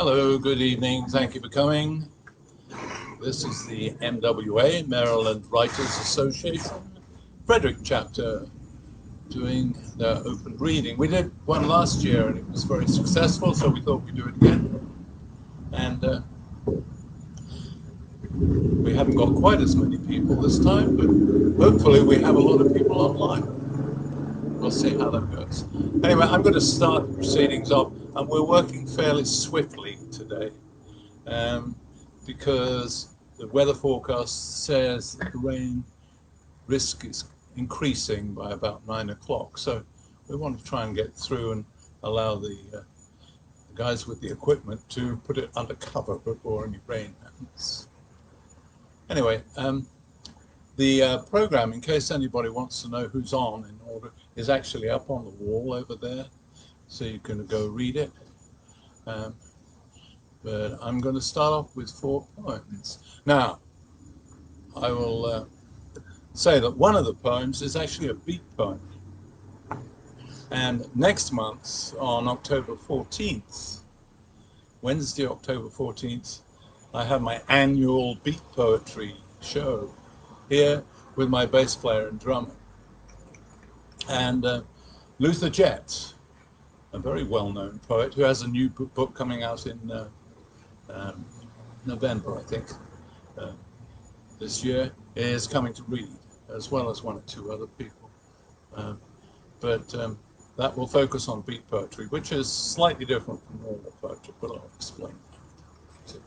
Hello, good evening. Thank you for coming. This is the MWA, Maryland Writers Association, Frederick Chapter, doing the open reading. We did one last year and it was very successful, so we thought we'd do it again. And we haven't got quite as many people this time, but hopefully we have a lot of people online. We'll see how that goes. Anyway, I'm going to start the proceedings off, and we're working fairly swiftly today because the weather forecast says that the rain risk is increasing by about 9 o'clock. So we want to try and get through and allow the guys with the equipment to put it under cover before any rain happens. Anyway, the program, in case anybody wants to know who's on in order, is actually up on the wall over there, so you can go read it. But I'm going to start off with 4 poems. Now, I will say that one of the poems is actually a beat poem. And next month, on October 14th, Wednesday, October 14th, I have my annual beat poetry show here with my bass player and drummer. And Luther Jett, a very well-known poet who has a new book coming out in November, I think, this year, is coming to read, as well as 1 or 2 other people. But that will focus on beat poetry, which is slightly different from normal poetry, but I'll explain that.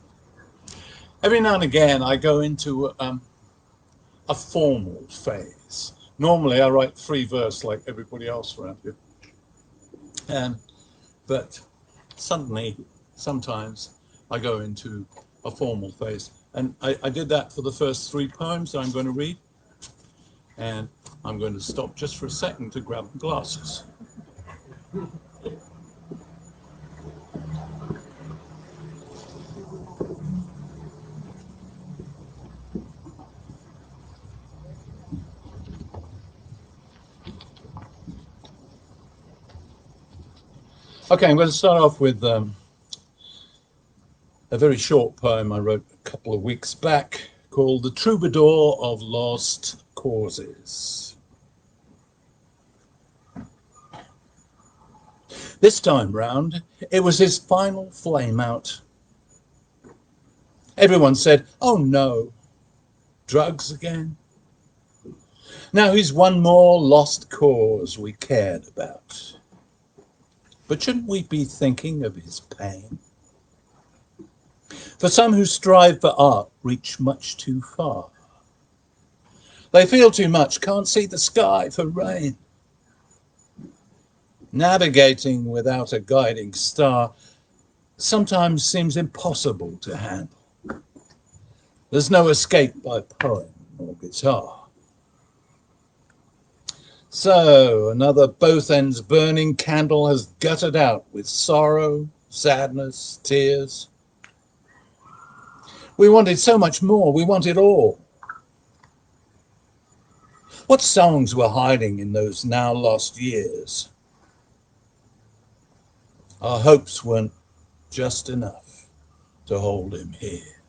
Every now and again, I go into a formal phase. Normally, I write 3 verse like everybody else around here. But suddenly, sometimes, I go into a formal phase. And I did that for the first 3 poems that I'm going to read. And I'm going to stop just for a second to grab the glasses. Okay, I'm going to start off with a very short poem I wrote a couple of weeks back called The Troubadour of Lost Causes. This time round, it was his final flame out. Everyone said, "Oh no, drugs again?" Now he's one more lost cause we cared about. But shouldn't we be thinking of his pain? For some who strive for art reach much too far. They feel too much, can't see the sky for rain. Navigating without a guiding star sometimes seems impossible to handle. There's no escape by poem or guitar. So another both ends burning candle has guttered out with sorrow, sadness, tears. We wanted so much more, we wanted all. What songs were hiding in those now lost years? Our hopes weren't just enough to hold him here.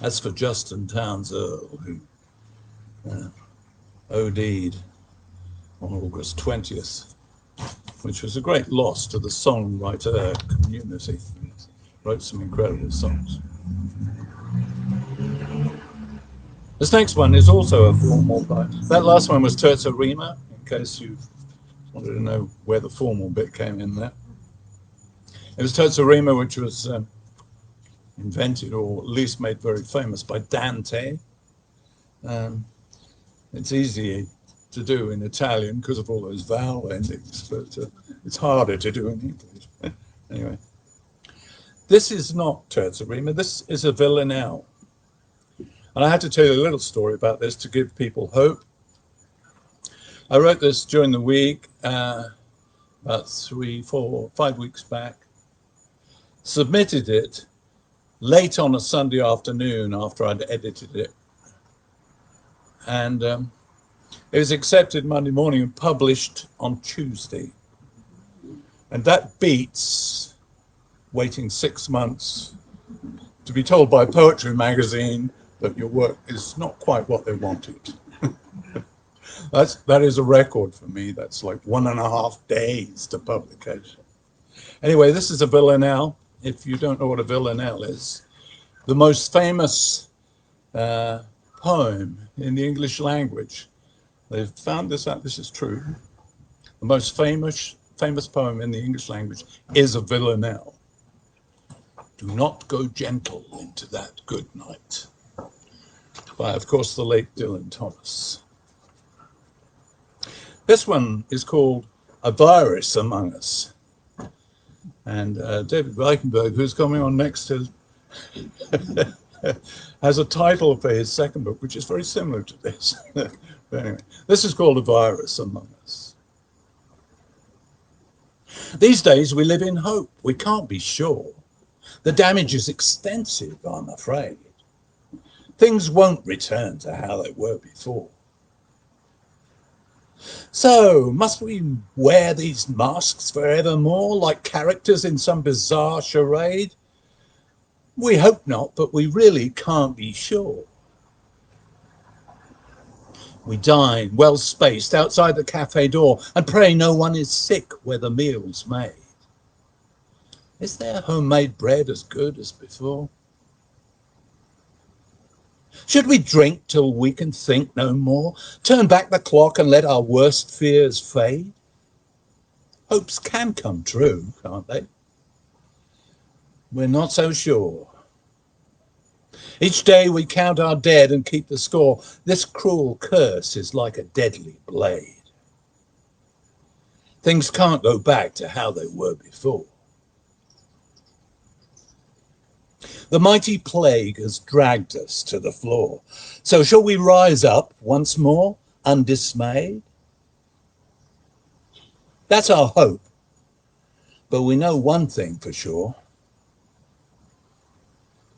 As for Justin Townes Earl, who OD'd on August 20th, which was a great loss to the songwriter community. Wrote some incredible songs. This next one is also a formal poem. That last one was Terza Rima, in case you wanted to know where the formal bit came in there. It was Terza Rima, which was invented or at least made very famous by Dante. It's easy to do in Italian because of all those vowel endings, but it's harder to do in English. Anyway, this is not Terza Rima, this is a villanelle. And I had to tell you a little story about this to give people hope. I wrote this during the week, about 3, 4, 5 weeks back. Submitted it late on a Sunday afternoon after I'd edited it. And it was accepted Monday morning and published on Tuesday. And that beats waiting 6 months to be told by Poetry Magazine that your work is not quite what they wanted. That is a record for me. That's like 1.5 days to publication. Anyway, this is a villanelle. If you don't know what a villanelle is, the most famous poem in the English language. They've found this out. This is true. The most famous poem in the English language is a villanelle. Do not go gentle into that good night. By, of course, the late Dylan Thomas. This one is called A Virus Among Us. And David Reichenbaugh, who's coming on next, has a title for his second book, which is very similar to this. But anyway, this is called A Virus Among Us. These days we live in hope. We can't be sure. The damage is extensive, I'm afraid. Things won't return to how they were before. So, must we wear these masks forevermore, like characters in some bizarre charade? We hope not, but we really can't be sure. We dine, well spaced, outside the cafe door, and pray no one is sick where the meal's made. Is there homemade bread as good as before? Should we drink till we can think no more? Turn back the clock and let our worst fears fade? Hopes can come true, can't they? We're not so sure. Each day we count our dead and keep the score. This cruel curse is like a deadly blade. Things can't go back to how they were before. The mighty plague has dragged us to the floor. So shall we rise up once more, undismayed? That's our hope. But we know one thing for sure.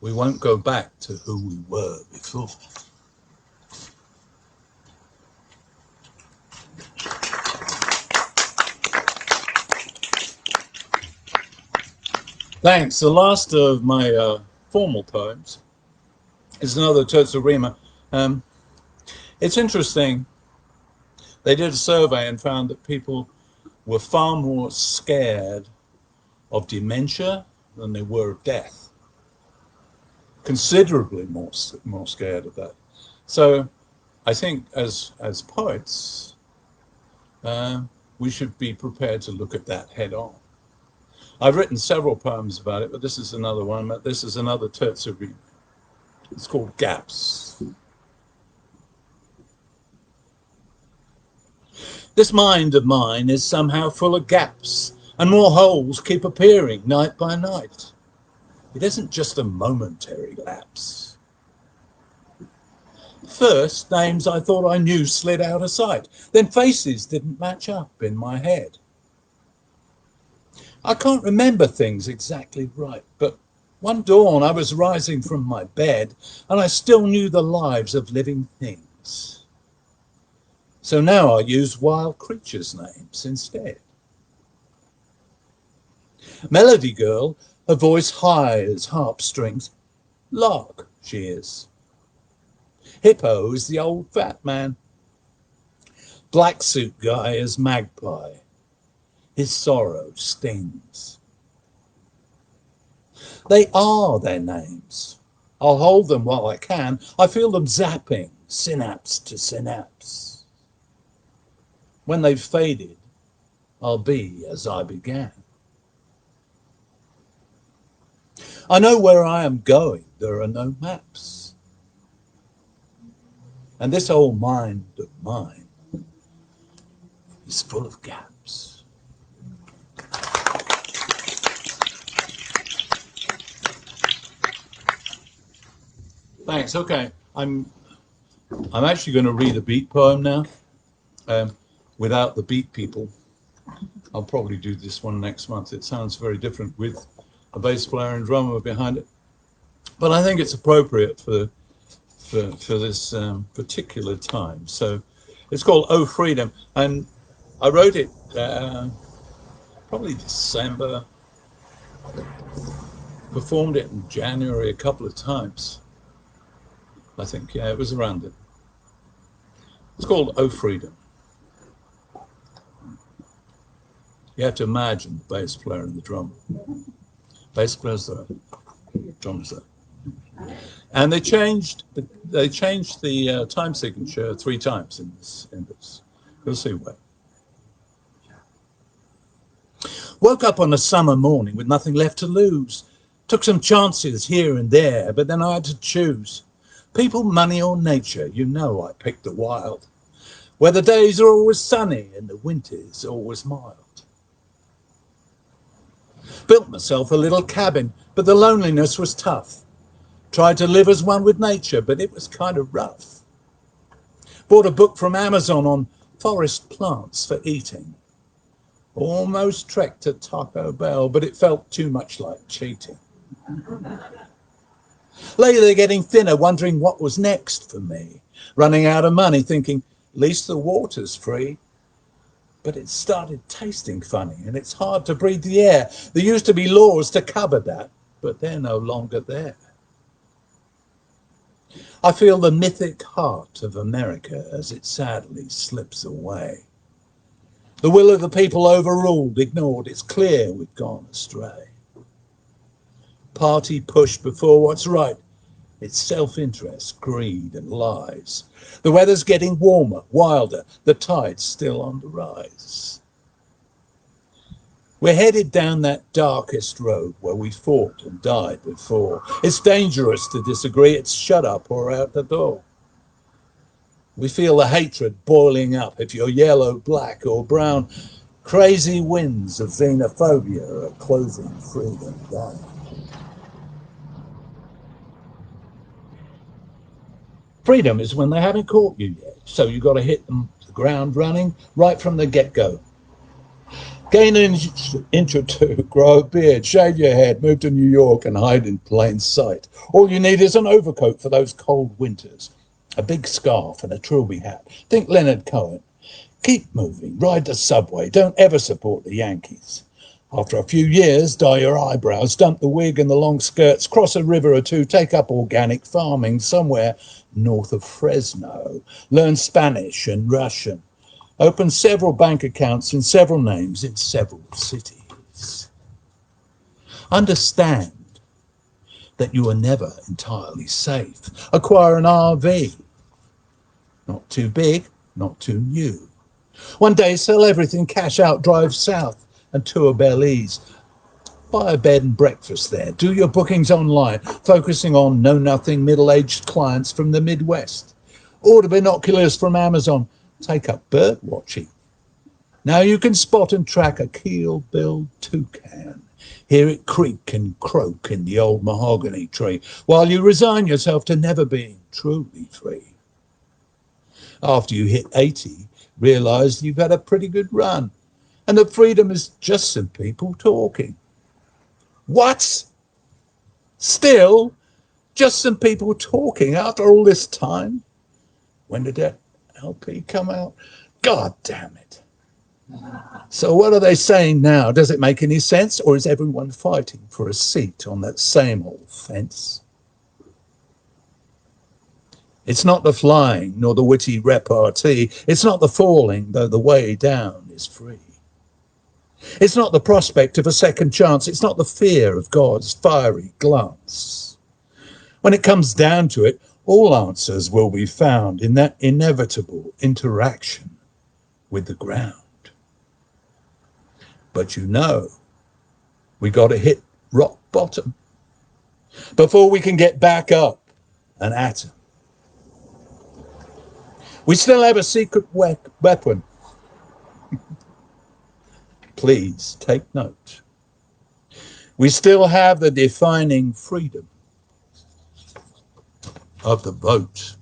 We won't go back to who we were before. Thanks. The last of my formal poems is another terza rima. It's interesting. They did a survey and found that people were far more scared of dementia than they were of death. Considerably more scared of that. So I think as poets, we should be prepared to look at that head on. I've written several poems about it, but this is another one. This is another terza rima. It's called Gaps. This mind of mine is somehow full of gaps, and more holes keep appearing night by night. It isn't just a momentary lapse. First, names I thought I knew slid out of sight. Then faces didn't match up in my head. I can't remember things exactly right, but one dawn I was rising from my bed and I still knew the lives of living things. So now I use wild creatures' names instead. Melody Girl, her voice high as harp strings. Lark, she is. Hippo is the old fat man. Black suit guy is Magpie. His sorrow stings. They are their names. I'll hold them while I can. I feel them zapping, synapse to synapse. When they've faded, I'll be as I began. I know where I am going. There are no maps. And this old mind of mine is full of gaps. Thanks. Okay, I'm actually going to read a beat poem now, without the beat people. I'll probably do this one next month. It sounds very different with a bass player and drummer behind it, but I think it's appropriate for this particular time. So it's called "Oh Freedom," and I wrote it probably December. Performed it in January a couple of times. I think, yeah, it was around it. It's called Oh Freedom. You have to imagine the bass player and the drummer. Bass player's there, drummer's there. And they changed the time signature 3 times in this. You'll see why. Woke up on a summer morning with nothing left to lose. Took some chances here and there, but then I had to choose. People, money or nature, you know I picked the wild. Where the days are always sunny and the winter's always mild. Built myself a little cabin, but the loneliness was tough. Tried to live as one with nature, but it was kind of rough. Bought a book from Amazon on forest plants for eating. Almost trekked to Taco Bell, but it felt too much like cheating. Lay there getting thinner, wondering what was next for me. Running out of money, thinking, at least the water's free. But it started tasting funny, and it's hard to breathe the air. There used to be laws to cover that, but they're no longer there. I feel the mythic heart of America as it sadly slips away. The will of the people overruled, ignored. It's clear we've gone astray. Party pushed before what's right. It's self-interest, greed and lies. The weather's getting warmer, wilder. The tide's still on the rise. We're headed down that darkest road where we fought and died before. It's dangerous to disagree. It's shut up or out the door. We feel the hatred boiling up if you're yellow, black or brown. Crazy winds of xenophobia are closing freedom down. Freedom is when they haven't caught you yet, so you've got to hit them the ground running right from the get-go. Gain an inch or 2, grow a beard, shave your head, move to New York and hide in plain sight. All you need is an overcoat for those cold winters, a big scarf and a trilby hat. Think Leonard Cohen. Keep moving, ride the subway, don't ever support the Yankees. After a few years, dye your eyebrows, dump the wig and the long skirts, cross a river or 2, take up organic farming somewhere north of Fresno, learn Spanish and Russian, open several bank accounts in several names in several cities. Understand that you are never entirely safe. Acquire an RV, not too big, not too new. One day sell everything, cash out, drive south and tour Belize. Buy a bed and breakfast there. Do your bookings online, focusing on know-nothing middle-aged clients from the Midwest. Order binoculars from Amazon. Take up bird watching. Now you can spot and track a keel-billed toucan. Hear it creak and croak in the old mahogany tree, while you resign yourself to never being truly free. After you hit 80, realize you've had a pretty good run, and that freedom is just some people talking. What? Still? Just some people talking after all this time? When did that LP come out? God damn it. So what are they saying now? Does it make any sense? Or is everyone fighting for a seat on that same old fence? It's not the flying nor the witty repartee. It's not the falling, though the way down is free. It's not the prospect of a second chance. It's not the fear of God's fiery glance. When it comes down to it, all answers will be found in that inevitable interaction with the ground. But you know, we got to hit rock bottom before we can get back up and at 'em. We still have a secret weapon. Please take note. We still have the defining freedom of the vote.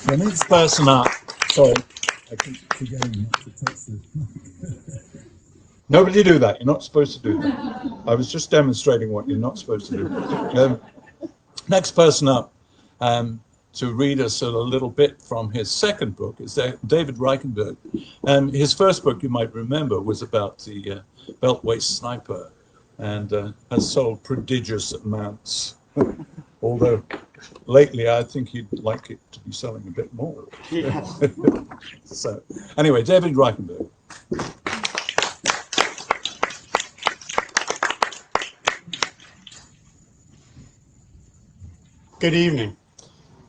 The next person up. Sorry, I keep forgetting not to touch this. Nobody do that. You're not supposed to do that. I was just demonstrating what you're not supposed to do. Next person up. to read us a little bit from his second book. It's David Reichenbaugh. And his first book, you might remember, was about the Beltway sniper, and has sold prodigious amounts. Although lately I think he'd like it to be selling a bit more. Yeah. So anyway, David Reichenbaugh. Good evening.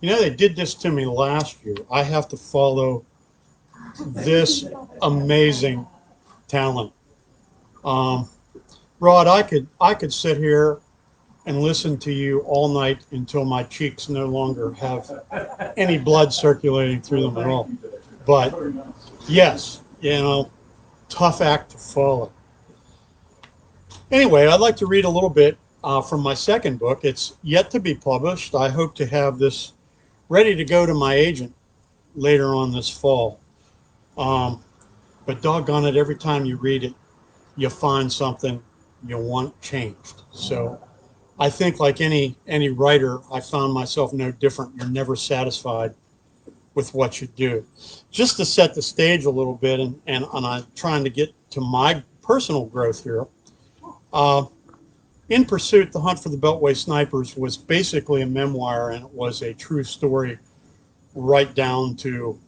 You know, they did this to me last year. I have to follow this amazing talent. Rod, I could sit here and listen to you all night until my cheeks no longer have any blood circulating through them at all. But yes, you know, tough act to follow. Anyway, I'd like to read a little bit from my second book. It's yet to be published. I hope to have this ready to go to my agent later on this fall. But doggone it, every time you read it, you find something you want changed. So I think like any writer, I found myself no different. You're never satisfied with what you do. Just to set the stage a little bit, and I'm trying to get to my personal growth here. In Pursuit, The Hunt for the Beltway Snipers was basically a memoir, and it was a true story right down to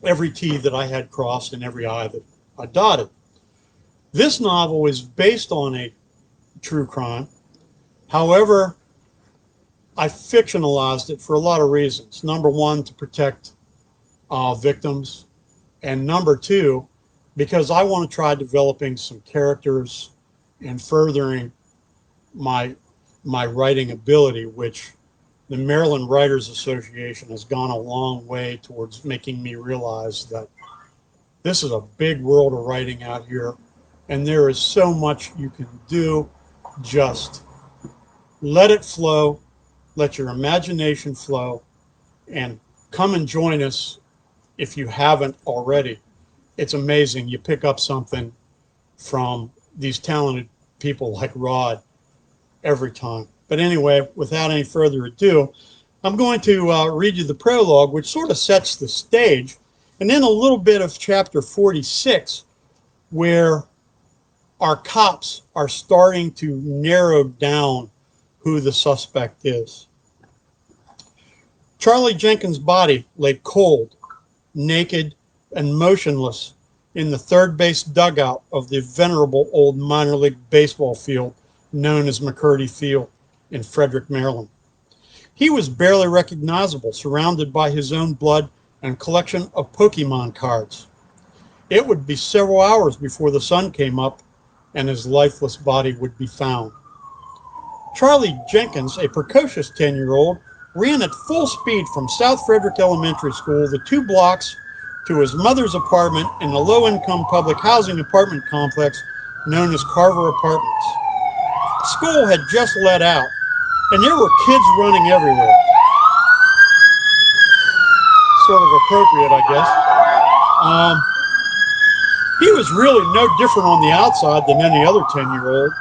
every T that I had crossed and every I that I dotted. This novel is based on a true crime. However, I fictionalized it for a lot of reasons. Number one, to protect victims. And number two, because I want to try developing some characters and furthering my writing ability, which the Maryland Writers Association has gone a long way towards making me realize that this is a big world of writing out here, and there is so much you can do. Just let it flow, let your imagination flow, and come and join us if you haven't already. It's amazing. You pick up something from these talented people like Rod every time. But anyway, without any further ado, I'm going to read you the prologue, which sort of sets the stage, and then a little bit of chapter 46, where our cops are starting to narrow down who the suspect is. Charlie Jenkins' body lay cold, naked, and motionless in the third base dugout of the venerable old minor league baseball field known as McCurdy Field in Frederick, Maryland. He was barely recognizable, surrounded by his own blood and collection of Pokemon cards. It would be several hours before the sun came up and his lifeless body would be found. Charlie Jenkins, a precocious 10-year-old, ran at full speed from South Frederick Elementary School the 2 blocks to his mother's apartment in the low-income public housing apartment complex known as Carver Apartments. School had just let out, and there were kids running everywhere. Sort of appropriate, I guess. He was really no different on the outside than any other 10-year-old.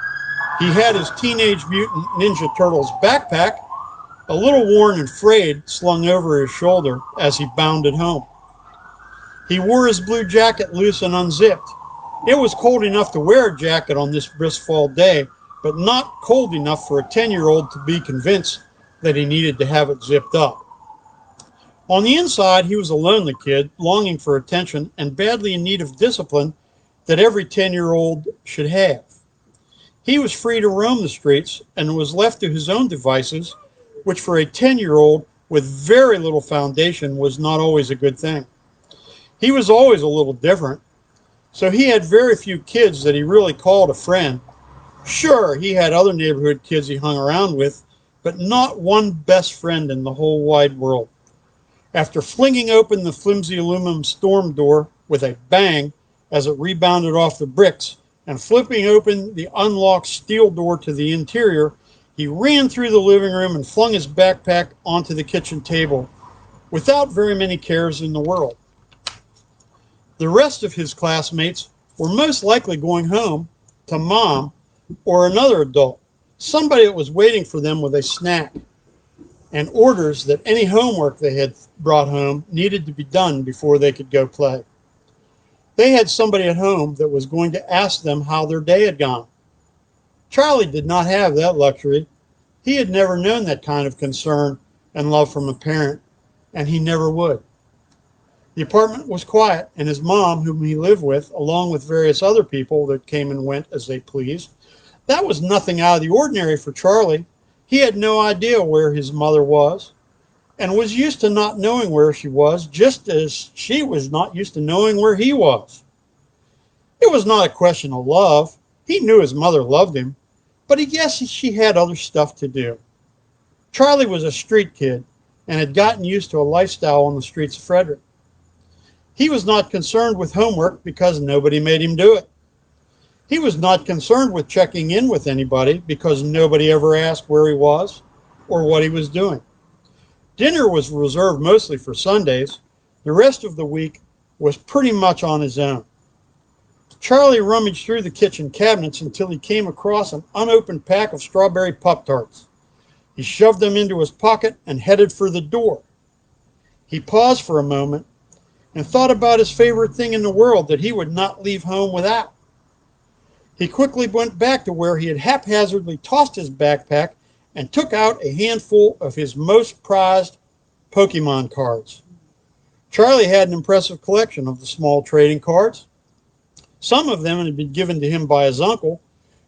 He had his Teenage Mutant Ninja Turtles backpack, a little worn and frayed, slung over his shoulder as he bounded home. He wore his blue jacket loose and unzipped. It was cold enough to wear a jacket on this brisk fall day, but not cold enough for a 10-year-old to be convinced that he needed to have it zipped up. On the inside, he was a lonely kid, longing for attention and badly in need of discipline that every 10-year-old should have. He was free to roam the streets and was left to his own devices, which for a 10-year-old with very little foundation was not always a good thing. He was always a little different, so he had very few kids that he really called a friend. Sure, he had other neighborhood kids he hung around with, but not one best friend in the whole wide world. After flinging open the flimsy aluminum storm door with a bang as it rebounded off the bricks and flipping open the unlocked steel door to the interior, he ran through the living room and flung his backpack onto the kitchen table without very many cares in the world. The rest of his classmates were most likely going home to mom or another adult, somebody that was waiting for them with a snack. and orders that any homework they had brought home needed to be done before they could go play. They had somebody at home that was going to ask them how their day had gone. Charlie did not have that luxury. He had never known that kind of concern and love from a parent, and he never would. The apartment was quiet, and his mom, whom he lived with, along with various other people that came and went as they pleased, that was nothing out of the ordinary for Charlie. He had no idea where his mother was, and was used to not knowing where she was, just as she was not used to knowing where he was. It was not a question of love. He knew his mother loved him, but he guessed she had other stuff to do. Charlie was a street kid and had gotten used to a lifestyle on the streets of Frederick. He was not concerned with homework because nobody made him do it. He was not concerned with checking in with anybody because nobody ever asked where he was or what he was doing. Dinner was reserved mostly for Sundays. The rest of the week was pretty much on his own. Charlie rummaged through the kitchen cabinets until he came across an unopened pack of strawberry Pop-Tarts. He shoved them into his pocket and headed for the door. He paused for a moment and thought about his favorite thing in the world that he would not leave home without. He quickly went back to where he had haphazardly tossed his backpack and took out a handful of his most prized Pokemon cards. Charlie had an impressive collection of the small trading cards. Some of them had been given to him by his uncle,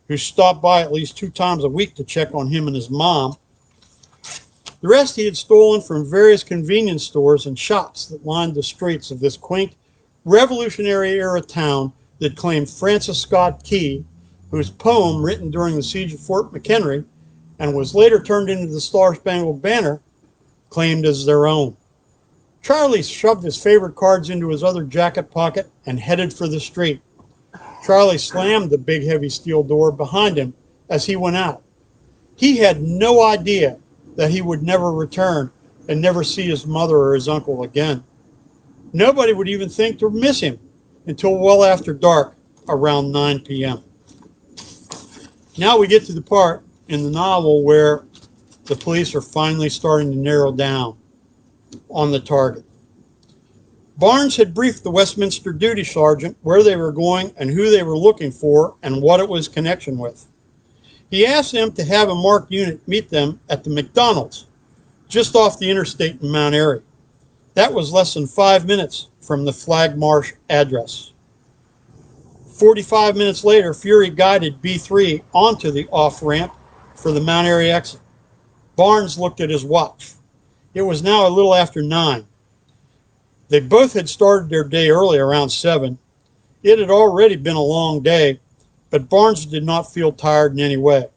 who stopped by at least 2 times a week to check on him and his mom. The rest he had stolen from various convenience stores and shops that lined the streets of this quaint Revolutionary-era town that claimed Francis Scott Key, whose poem, written during the siege of Fort McHenry and was later turned into the Star-Spangled Banner, claimed as their own. Charlie shoved his favorite cards into his other jacket pocket and headed for the street. Charlie slammed the big heavy steel door behind him as he went out. He had no idea that he would never return and never see his mother or his uncle again. Nobody would even think to miss him until well after dark, around 9 p.m. Now we get to the part in the novel where the police are finally starting to narrow down on the target. Barnes had briefed the Westminster duty sergeant where they were going and who they were looking for and what it was connection with. He asked them to have a marked unit meet them at the McDonald's, just off the interstate in Mount Airy. That was less than 5 minutes from the Flag Marsh address. 45 minutes later, Fury guided B3 onto the off-ramp for the Mount Airy exit. Barnes looked at his watch. It was now a little after 9. They both had started their day early, around 7. It had already been a long day, but Barnes did not feel tired in any way.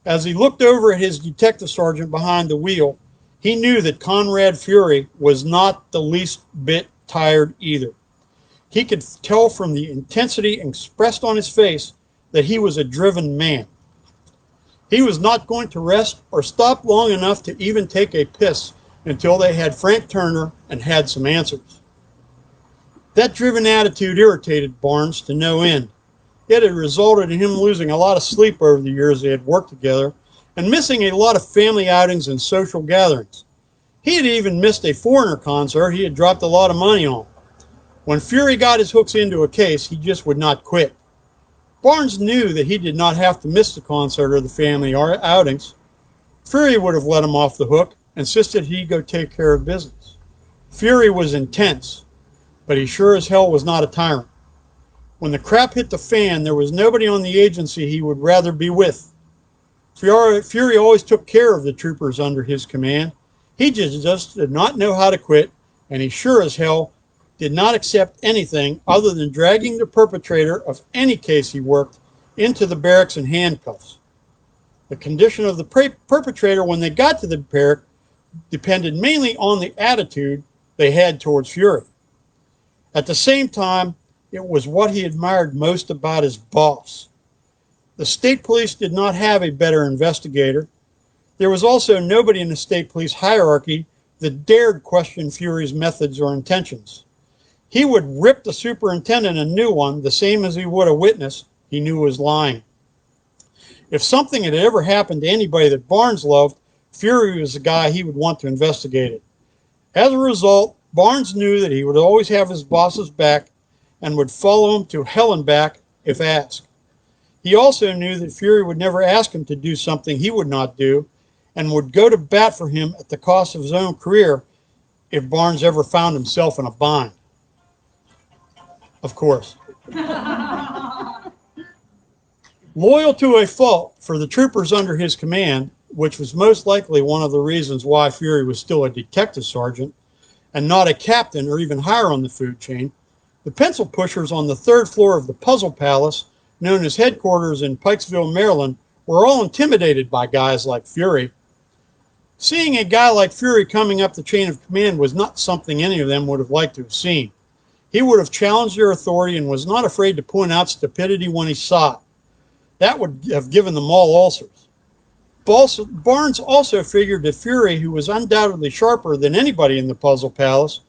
As he looked over at his detective sergeant behind the wheel, he knew that Conrad Fury was not the least bit tired either. He could tell from the intensity expressed on his face that he was a driven man. He was not going to rest or stop long enough to even take a piss until they had Frank Turner and had some answers. That driven attitude irritated Barnes to no end. It had resulted in him losing a lot of sleep over the years they had worked together and missing a lot of family outings and social gatherings. He had even missed a Foreigner concert he had dropped a lot of money on. When Fury got his hooks into a case, he just would not quit. Barnes knew that he did not have to miss the concert or the family outings. Fury would have let him off the hook, insisted he go take care of business. Fury was intense, but he sure as hell was not a tyrant. When the crap hit the fan, there was nobody on the agency he would rather be with. Fury always took care of the troopers under his command. He just did not know how to quit, and he sure as hell did not accept anything other than dragging the perpetrator of any case he worked into the barracks in handcuffs. The condition of the perpetrator when they got to the barrack depended mainly on the attitude they had towards Fury. At the same time, it was what he admired most about his boss. The state police did not have a better investigator. There was also nobody in the state police hierarchy that dared question Fury's methods or intentions. He would rip the superintendent a new one the same as he would a witness he knew was lying. If something had ever happened to anybody that Barnes loved, Fury was the guy he would want to investigate it. As a result, Barnes knew that he would always have his boss's back and would follow him to hell and back if asked. He also knew that Fury would never ask him to do something he would not do and would go to bat for him at the cost of his own career if Barnes ever found himself in a bind. Of course. Loyal to a fault for the troopers under his command, which was most likely one of the reasons why Fury was still a detective sergeant and not a captain or even higher on the food chain, the pencil pushers on the third floor of the Puzzle Palace, known as headquarters in Pikesville, Maryland, were all intimidated by guys like Fury. Seeing a guy like Fury coming up the chain of command was not something any of them would have liked to have seen. He would have challenged their authority and was not afraid to point out stupidity when he saw it. That would have given them all ulcers. Barnes also figured that Fury, who was undoubtedly sharper than anybody in the Puzzle Palace,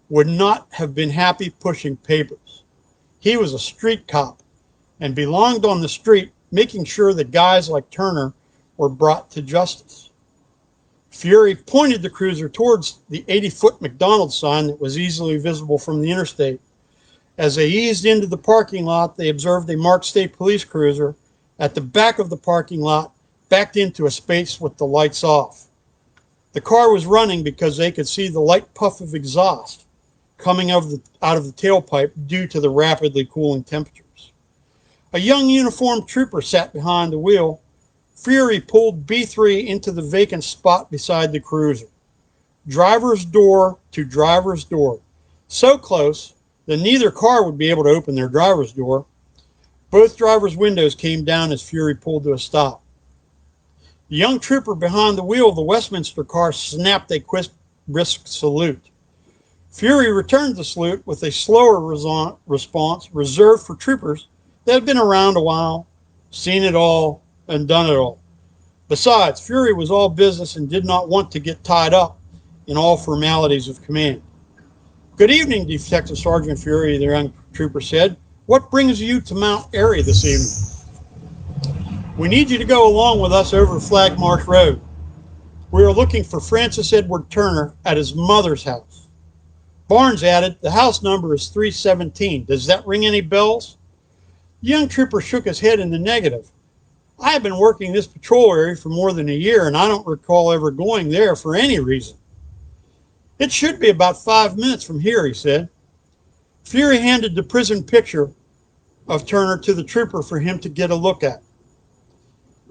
would not have been happy pushing papers. He was a street cop and belonged on the street, making sure that guys like Turner were brought to justice. Fury pointed the cruiser towards the 80-foot McDonald's sign that was easily visible from the interstate. As they eased into the parking lot, they observed a marked state police cruiser at the back of the parking lot, backed into a space with the lights off. The car was running because they could see the light puff of exhaust coming out of the tailpipe due to the rapidly cooling temperatures. A young uniformed trooper sat behind the wheel. Fury pulled B3 into the vacant spot beside the cruiser. Driver's door to driver's door. So close that neither car would be able to open their driver's door. Both drivers' windows came down as Fury pulled to a stop. The young trooper behind the wheel of the Westminster car snapped a brisk salute. Fury returned the salute with a slower response reserved for troopers that had been around a while, seen it all, and done it all. Besides, Fury was all business and did not want to get tied up in all formalities of command. "Good evening, Detective Sergeant Fury," the young trooper said. "What brings you to Mount Airy this evening?" "We need you to go along with us over Flag Marsh Road. We are looking for Francis Edward Turner at his mother's house." Barnes added, "The house number is 317. Does that ring any bells?" The young trooper shook his head in the negative. "I have been working this patrol area for more than a year, and I don't recall ever going there for any reason." "It should be about 5 minutes from here," he said. Fury handed the prison picture of Turner to the trooper for him to get a look at.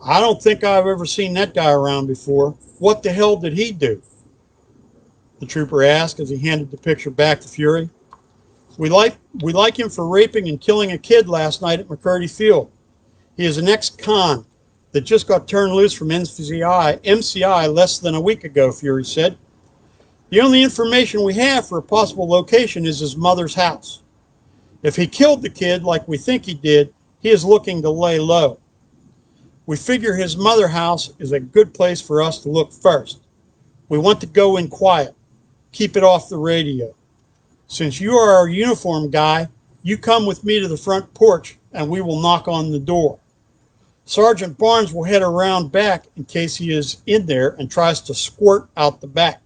"I don't think I've ever seen that guy around before. What the hell did he do?" the trooper asked as he handed the picture back to Fury. We like him for raping and killing a kid last night at McCurdy Field. He is an ex-con that just got turned loose from MCI less than a week ago," Fury said. "The only information we have for a possible location is his mother's house. If he killed the kid like we think he did, he is looking to lay low. We figure his mother's house is a good place for us to look first. We want to go in quiet. Keep it off the radio. Since you are our uniform guy, you come with me to the front porch and we will knock on the door. Sergeant Barnes will head around back in case he is in there and tries to squirt out the back.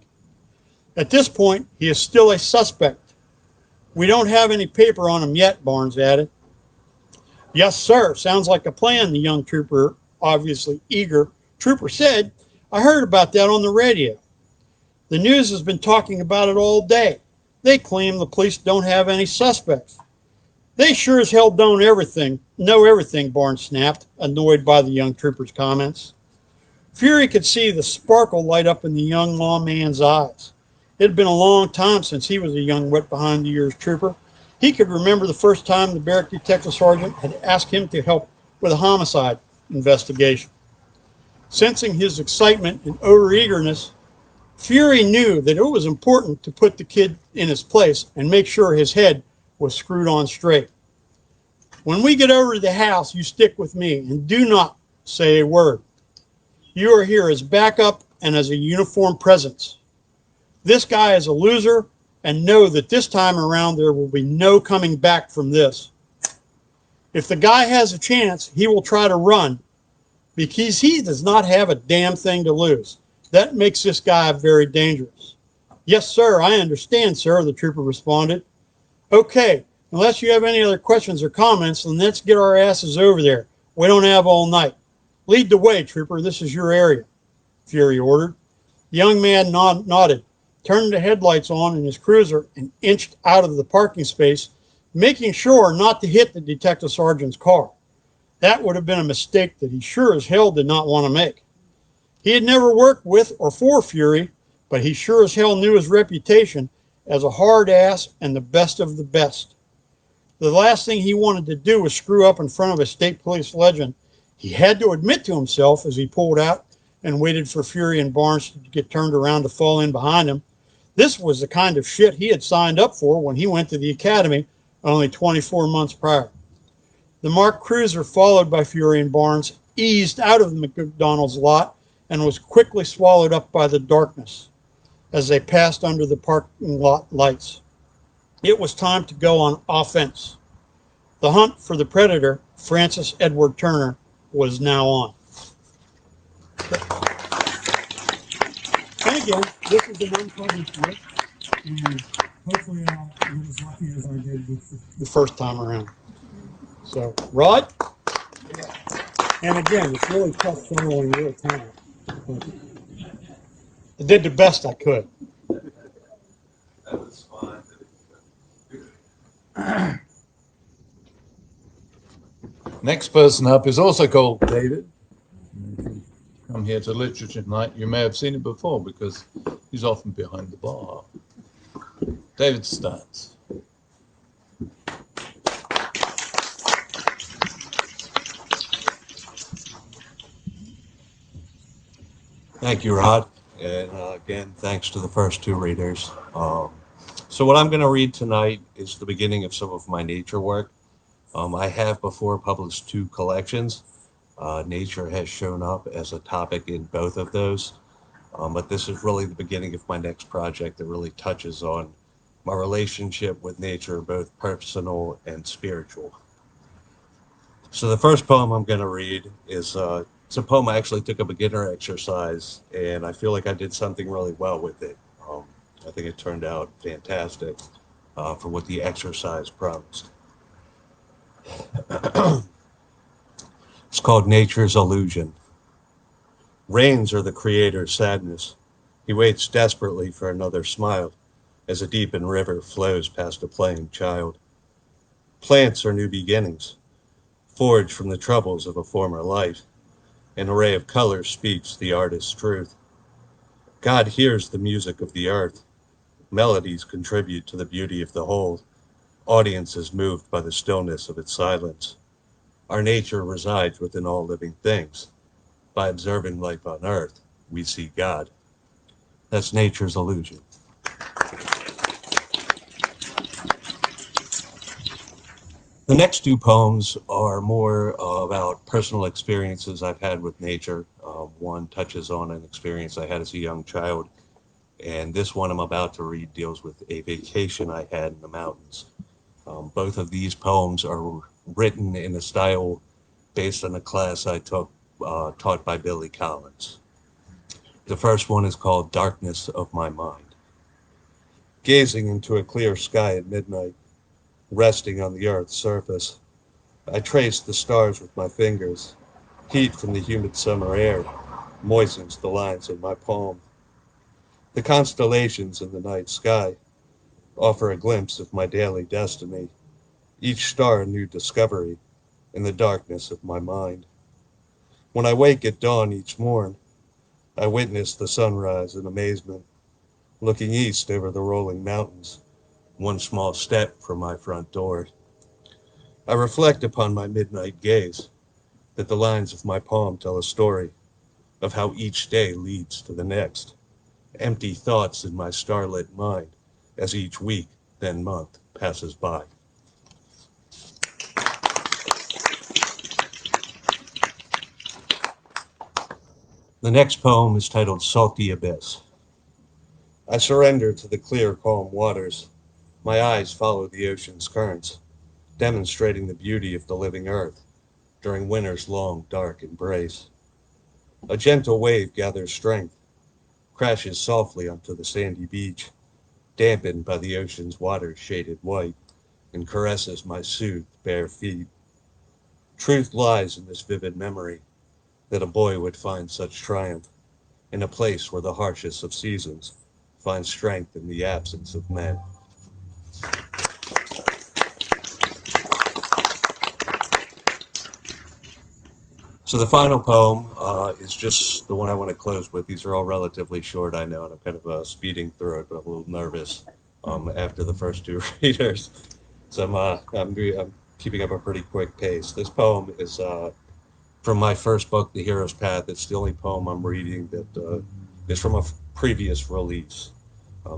At this point, he is still a suspect. We don't have any paper on him yet," Barnes added. "Yes, sir. Sounds like a plan," the young trooper, obviously eager trooper, said. "I heard about that on the radio. The news has been talking about it all day. They claim the police don't have any suspects." "They sure as hell don't know everything, Barnes snapped, annoyed by the young trooper's comments. Fury could see the sparkle light up in the young lawman's eyes. It had been a long time since he was a young, wet-behind-the-ears trooper. He could remember the first time the barrack detective sergeant had asked him to help with a homicide investigation. Sensing his excitement and overeagerness, Fury knew that it was important to put the kid in his place and make sure his head was screwed on straight. "When we get over to the house, you stick with me and do not say a word. You are here as backup and as a uniform presence. This guy is a loser, and know that this time around there will be no coming back from this. If the guy has a chance, he will try to run because he does not have a damn thing to lose. That makes this guy very dangerous. Yes, sir, I understand, sir, the trooper responded. Okay, unless you have any other questions or comments, then let's get our asses over there. We don't have all night. Lead the way, trooper. This is your area, Fury ordered. The young man nodded, turned the headlights on in his cruiser, and inched out of the parking space, making sure not to hit the detective sergeant's car. That would have been a mistake that he sure as hell did not want to make. He had never worked with or for Fury, but he sure as hell knew his reputation as a hard ass and the best of the best. The last thing he wanted to do was screw up in front of a state police legend. He had to admit to himself as he pulled out and waited for Fury and Barnes to get turned around to fall in behind him. This was the kind of shit he had signed up for when he went to the academy only 24 months prior. The marked cruiser, followed by Fury and Barnes, eased out of the McDonald's lot and was quickly swallowed up by the darkness as they passed under the parking lot lights. It was time to go on offense. The hunt for the predator, Francis Edward Turner, was now on. And again, this is an unpublished work, and hopefully I'll get as lucky as I did with the first time around. So, Rod? And again, it's really tough following real talent. But I did the best I could. That was fine. Next person up is also called David. If you come here to Literature Night, you may have seen it before because he's often behind the bar. David Stant. Thank you, Rod. And again, thanks to the first two readers. So what I'm going to read tonight is the beginning of some of my nature work. I have before published two collections. Nature has shown up as a topic in both of those. But this is really the beginning of my next project that really touches on my relationship with nature, both personal and spiritual. So the first poem I'm going to read is it's a poem I actually took a beginner exercise, and I feel like I did something really well with it. I think it turned out fantastic for what the exercise promised. It's called Nature's Illusion. Rains are the creator's sadness. He waits desperately for another smile as a deepened river flows past a playing child. Plants are new beginnings, forged from the troubles of a former life. An array of colors speaks the artist's truth. God hears the music of the earth. Melodies contribute to the beauty of the whole. Audiences moved by the stillness of its silence. Our nature resides within all living things. By observing life on earth, we see God. That's Nature's Illusion. The next two poems are more about personal experiences I've had with nature. One touches on an experience I had as a young child, and this one I'm about to read deals with a vacation I had in the mountains. Both of these poems are written in a style based on a class I took taught by Billy Collins. The first one is called Darkness of My Mind. Gazing into a clear sky at midnight, resting on the earth's surface, I traced the stars with my fingers. Heat from the humid summer air moistens the lines of my palm. The constellations in the night sky offer a glimpse of my daily destiny, each star a new discovery in the darkness of my mind. When I wake at dawn each morn, I witness the sunrise in amazement, looking east over the rolling mountains, one small step from my front door. I reflect upon my midnight gaze, that the lines of my palm tell a story of how each day leads to the next. Empty thoughts in my starlit mind as each week, then month, passes by. The next poem is titled Salty Abyss. I surrender to the clear, calm waters. My eyes follow the ocean's currents, demonstrating the beauty of the living earth during winter's long, dark embrace. A gentle wave gathers strength, crashes softly onto the sandy beach, dampened by the ocean's water shaded white, and caresses my soothed bare feet. Truth lies in this vivid memory, that a boy would find such triumph in a place where the harshest of seasons finds strength in the absence of men. So the final poem is just the one I want to close with. These are all relatively short, I know, and I'm kind of speeding through it, but I'm a little nervous after the first two readers. So I'm keeping up a pretty quick pace. This poem is from my first book, The Hero's Path. It's the only poem I'm reading that is from a previous release.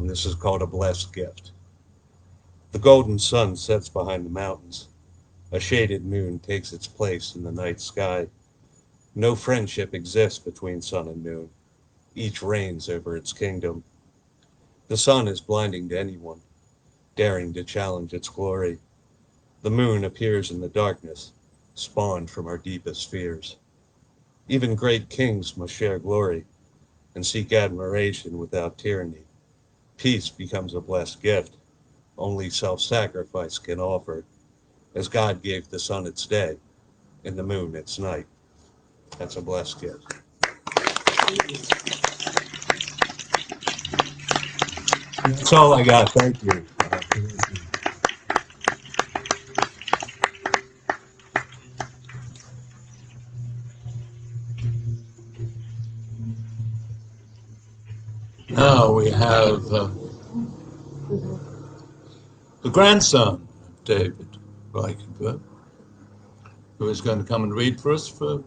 This is called A Blessed Gift. The golden sun sets behind the mountains. A shaded moon takes its place in the night sky. No friendship exists between sun and moon. Each reigns over its kingdom. The sun is blinding to anyone, daring to challenge its glory. The moon appears in the darkness, spawned from our deepest fears. Even great kings must share glory and seek admiration without tyranny. Peace becomes a blessed gift only self-sacrifice can offer, as God gave the sun its day and the moon its night. That's a blessed gift. That's all I got. Thank you. Now we have the grandson of David Reichenbaugh, who is going to come and read for us for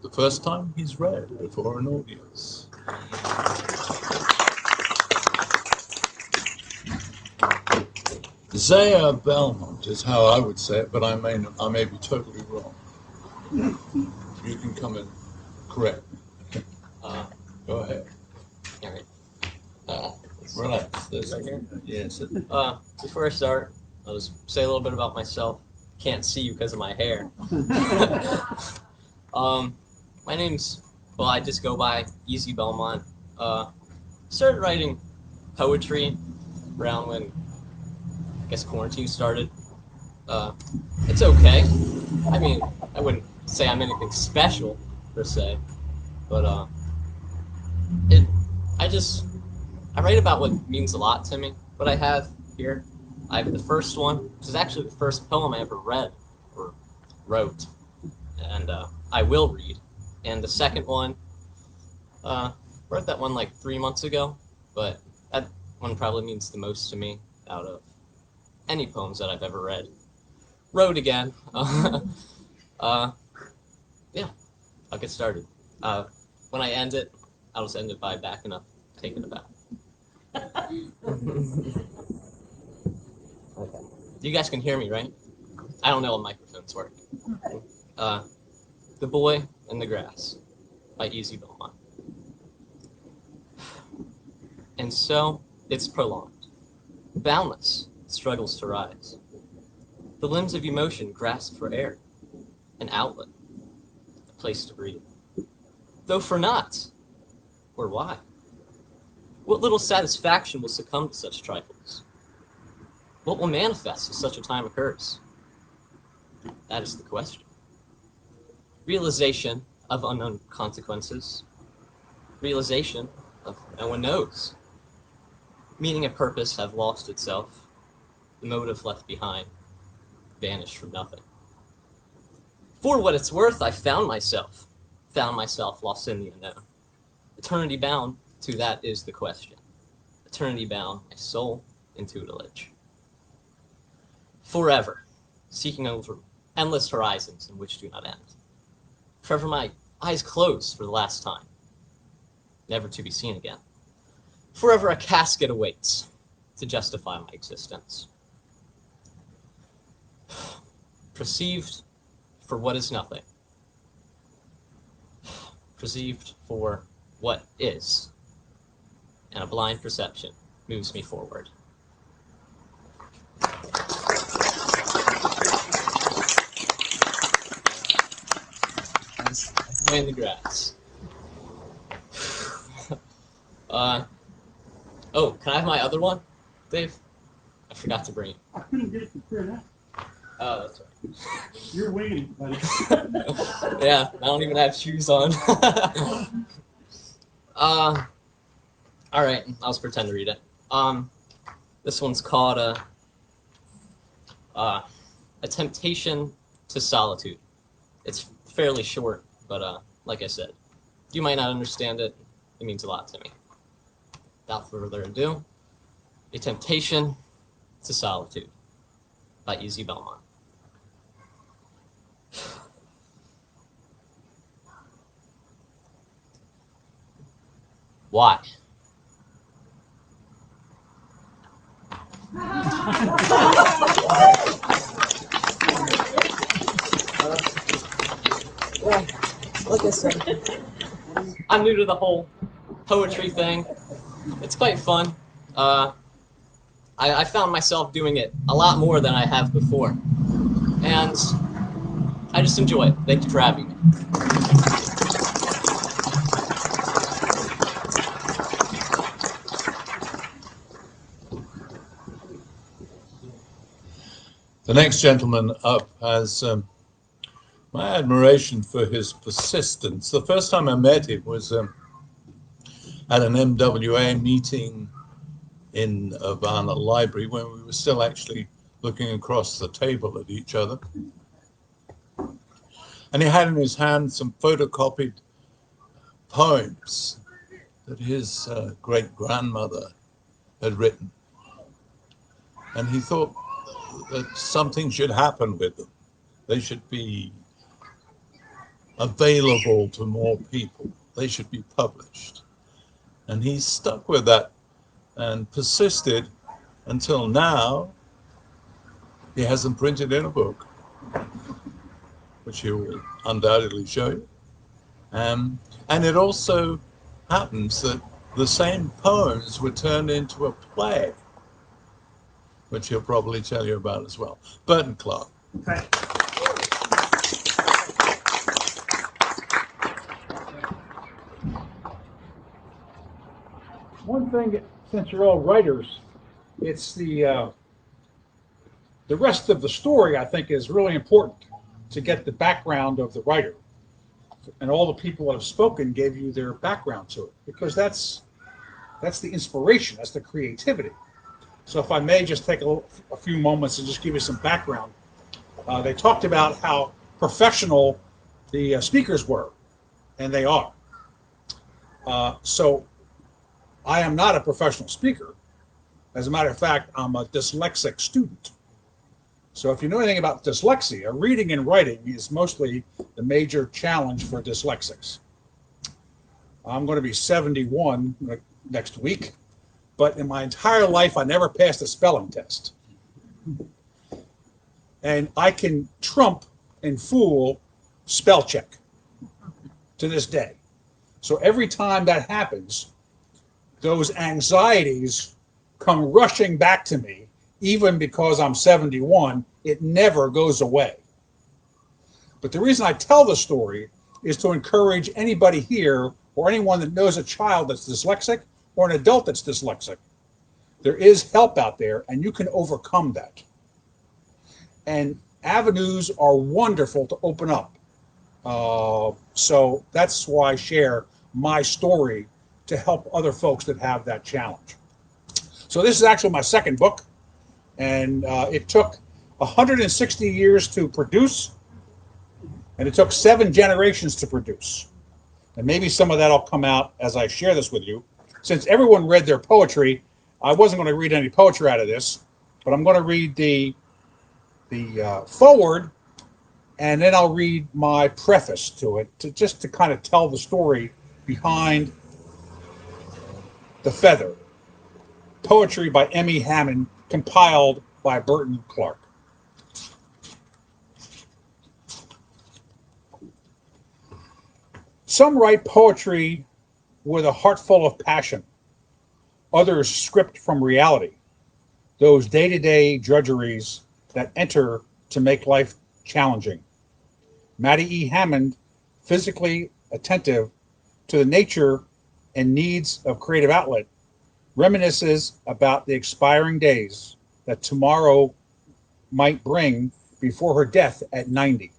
the first time he's read before an audience. Ezaiha Belmont is how I would say it, but I may be totally wrong. You can come and correct me. Go ahead. All right. Relax. Right here? Yes. Before I start, I'll just say a little bit about myself. Can't see you because of my hair. My name's, well, I just go by Ezaiha Belmont. Started writing poetry around when, I guess, quarantine started. It's okay. I mean, I wouldn't say I'm anything special, per se, but I write about what means a lot to me. What I have here, I have the first one, which is actually the first poem I ever read or wrote, and I will read. And the second one, wrote that one like 3 months ago, but that one probably means the most to me out of any poems that I've ever read. Wrote again. Yeah, I'll get started. When I end it, I'll just end it by backing up, taking it back. Okay. You guys can hear me, right? I don't know how microphones work. The Boy in the Grass by Ezaiha Belmont. And so it's prolonged. Boundless, it struggles to rise. The limbs of emotion grasp for air, an outlet, a place to breathe. Though for naught, or why? What little satisfaction will succumb to such trifles? What will manifest as such a time occurs? That is the question. Realization of unknown consequences. Realization of no one knows. Meaning and purpose have lost itself. The motive left behind vanished from nothing. For what it's worth, I found myself lost in the unknown. Eternity bound, to that is the question. Eternity bound, my soul into tutelage. Forever, seeking over endless horizons in which do not end. Forever my eyes closed for the last time, never to be seen again. Forever a casket awaits to justify my existence. Perceived for what is nothing. Perceived for what is. And a blind perception moves me forward. In the grass. Oh, can I have my other one, Dave? I forgot to bring it. I couldn't get it to print out. Oh, that's right. You're winging it, buddy. Yeah, I don't even have shoes on. All right, I'll just pretend to read it. This one's called A Temptation to Solitude. It's fairly short, but like I said, you might not understand it. It means a lot to me. Without further ado, A Temptation to Solitude by Ezaiha Belmont. Why? Well, like I said, I'm new to the whole poetry thing. It's quite fun. I found myself doing it a lot more than I have before. And I just enjoy it. Thank you for having me. The next gentleman up has my admiration for his persistence. The first time I met him was at an MWA meeting in Havana Library when we were still actually looking across the table at each other. And he had in his hand some photocopied poems that his great-grandmother had written. And he thought that something should happen with them. They should be available to more people. They should be published. And he stuck with that and persisted until now. He hasn't printed in a book, which he will undoubtedly show you. And it also happens that the same poems were turned into a play, which he'll probably tell you about as well. Burton Clark. Okay. One thing, since you're all writers, it's the rest of the story, I think, is really important to get the background of the writer. And all the people that have spoken gave you their background to it, because that's the inspiration, that's the creativity. So if I may just take a few moments and just give you some background. They talked about how professional the speakers were, and they are. So I am not a professional speaker. As a matter of fact, I'm a dyslexic student. So if you know anything about dyslexia, reading and writing is mostly the major challenge for dyslexics. I'm going to be 71 next week, but in my entire life, I never passed a spelling test. And I can trump and fool spell check to this day. So every time that happens, those anxieties come rushing back to me. Even because I'm 71, it never goes away. But the reason I tell the story is to encourage anybody here or anyone that knows a child that's dyslexic or an adult that's dyslexic. There is help out there, and you can overcome that. And avenues are wonderful to open up. So that's why I share my story to help other folks that have that challenge. So this is actually my second book. And it took 160 years to produce, and it took 7 generations to produce. And maybe some of that will come out as I share this with you. Since everyone read their poetry, I wasn't going to read any poetry out of this, but I'm going to read the foreword, and then I'll read my preface to it, just to kind of tell the story behind The Feather. Poetry by Emmy Hammond, compiled by Burton Clark. Some write poetry with a heart full of passion. Others script from reality, those day-to-day drudgeries that enter to make life challenging. Mattie E. Hammond, physically attentive to the nature and needs of creative outlet, reminisces about the expiring days that tomorrow might bring before her death at 90.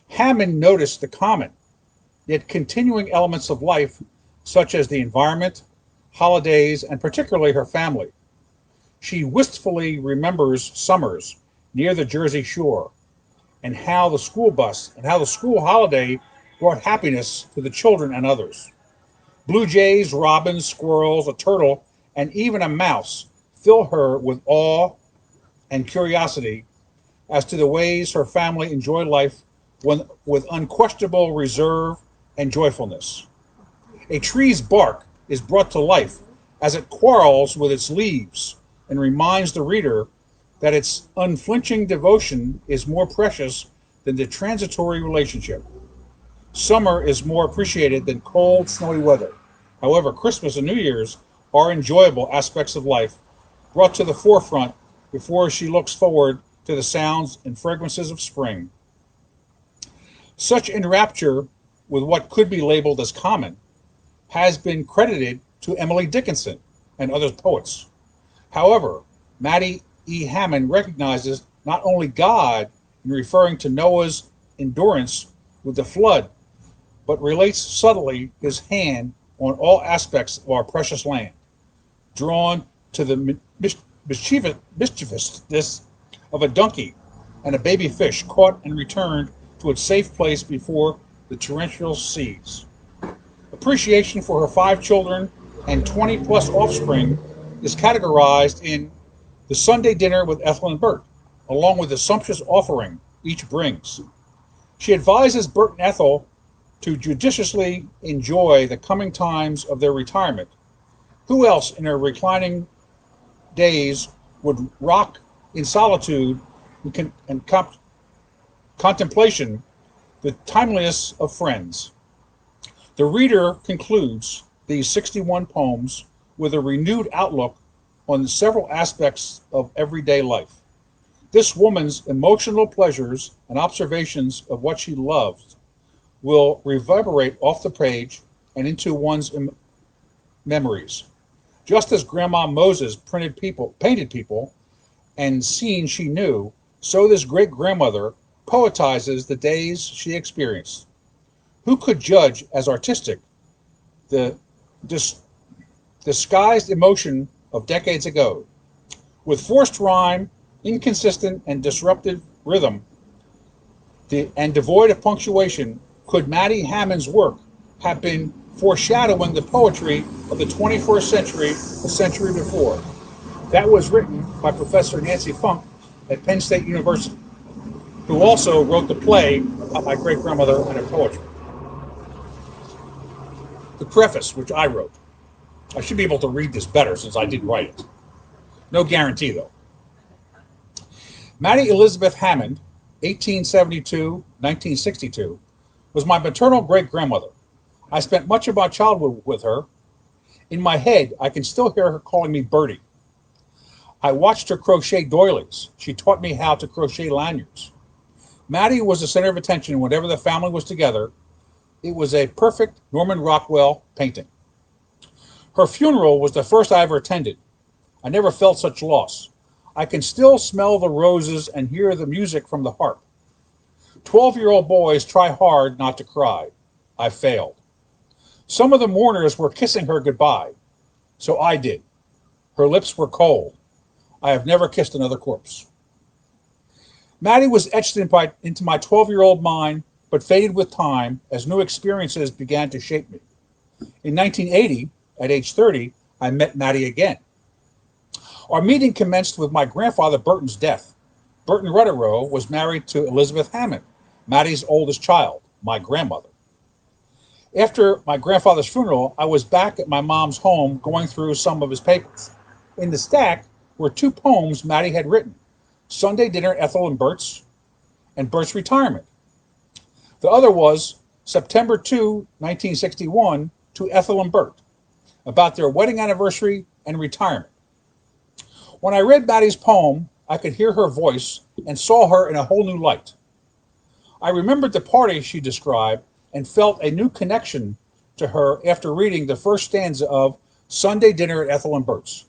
Hammond noticed the common, yet continuing elements of life, such as the environment, holidays, and particularly her family. She wistfully remembers summers near the Jersey shore, and how the school holiday brought happiness to the children and others. Blue jays, robins, squirrels, a turtle, and even a mouse fill her with awe and curiosity as to the ways her family enjoy life with unquestionable reserve and joyfulness. A tree's bark is brought to life as it quarrels with its leaves and reminds the reader that its unflinching devotion is more precious than the transitory relationship. Summer is more appreciated than cold, snowy weather. However, Christmas and New Year's are enjoyable aspects of life brought to the forefront before she looks forward to the sounds and fragrances of spring. Such enrapture with what could be labeled as common has been credited to Emily Dickinson and other poets. However, Mattie E. Hammond recognizes not only God in referring to Noah's endurance with the flood, but relates subtly his hand on all aspects of our precious land, drawn to the mischievousness of a donkey and a baby fish caught and returned to its safe place before the torrential seas. Appreciation for her 5 children and 20-plus offspring is categorized in the Sunday dinner with Ethel and Bert, along with the sumptuous offering each brings. She advises Bert and Ethel to judiciously enjoy the coming times of their retirement. Who else in her reclining days would rock in solitude and contemplation the timeliness of friends? The reader concludes these 61 poems with a renewed outlook on several aspects of everyday life. This woman's emotional pleasures and observations of what she loves will reverberate off the page and into one's memories. Just as Grandma Moses painted people and scenes she knew, so this great-grandmother poetizes the days she experienced. Who could judge as artistic the disguised emotion of decades ago? With forced rhyme, inconsistent and disruptive rhythm, and devoid of punctuation, could Mattie Hammond's work have been foreshadowing the poetry of the 21st century, a century before? That was written by Professor Nancy Funk at Penn State University, who also wrote the play about my great-grandmother and her poetry. The preface, which I wrote. I should be able to read this better since I didn't write it. No guarantee, though. Mattie Elizabeth Hammond, 1872-1962, was my maternal great-grandmother. I spent much of my childhood with her. In my head, I can still hear her calling me Bertie. I watched her crochet doilies. She taught me how to crochet lanyards. Mattie was the center of attention whenever the family was together. It was a perfect Norman Rockwell painting. Her funeral was the first I ever attended. I never felt such loss. I can still smell the roses and hear the music from the harp. 12-year-old boys try hard not to cry. I failed. Some of the mourners were kissing her goodbye, so I did. Her lips were cold. I have never kissed another corpse. Mattie was etched into my 12-year-old mind, but faded with time as new experiences began to shape me. In 1980, at age 30, I met Mattie again. Our meeting commenced with my grandfather Burton's death. Burton Rutterow was married to Elizabeth Hammond, Mattie's oldest child, my grandmother. After my grandfather's funeral, I was back at my mom's home going through some of his papers. In the stack were 2 poems Mattie had written, Sunday Dinner, Ethel and Bert's retirement. The other was September 2, 1961, to Ethel and Bert, about their wedding anniversary and retirement. When I read Mattie's poem, I could hear her voice and saw her in a whole new light. I remembered the party she described and felt a new connection to her after reading the first stanza of Sunday Dinner at Ethel and Bert's.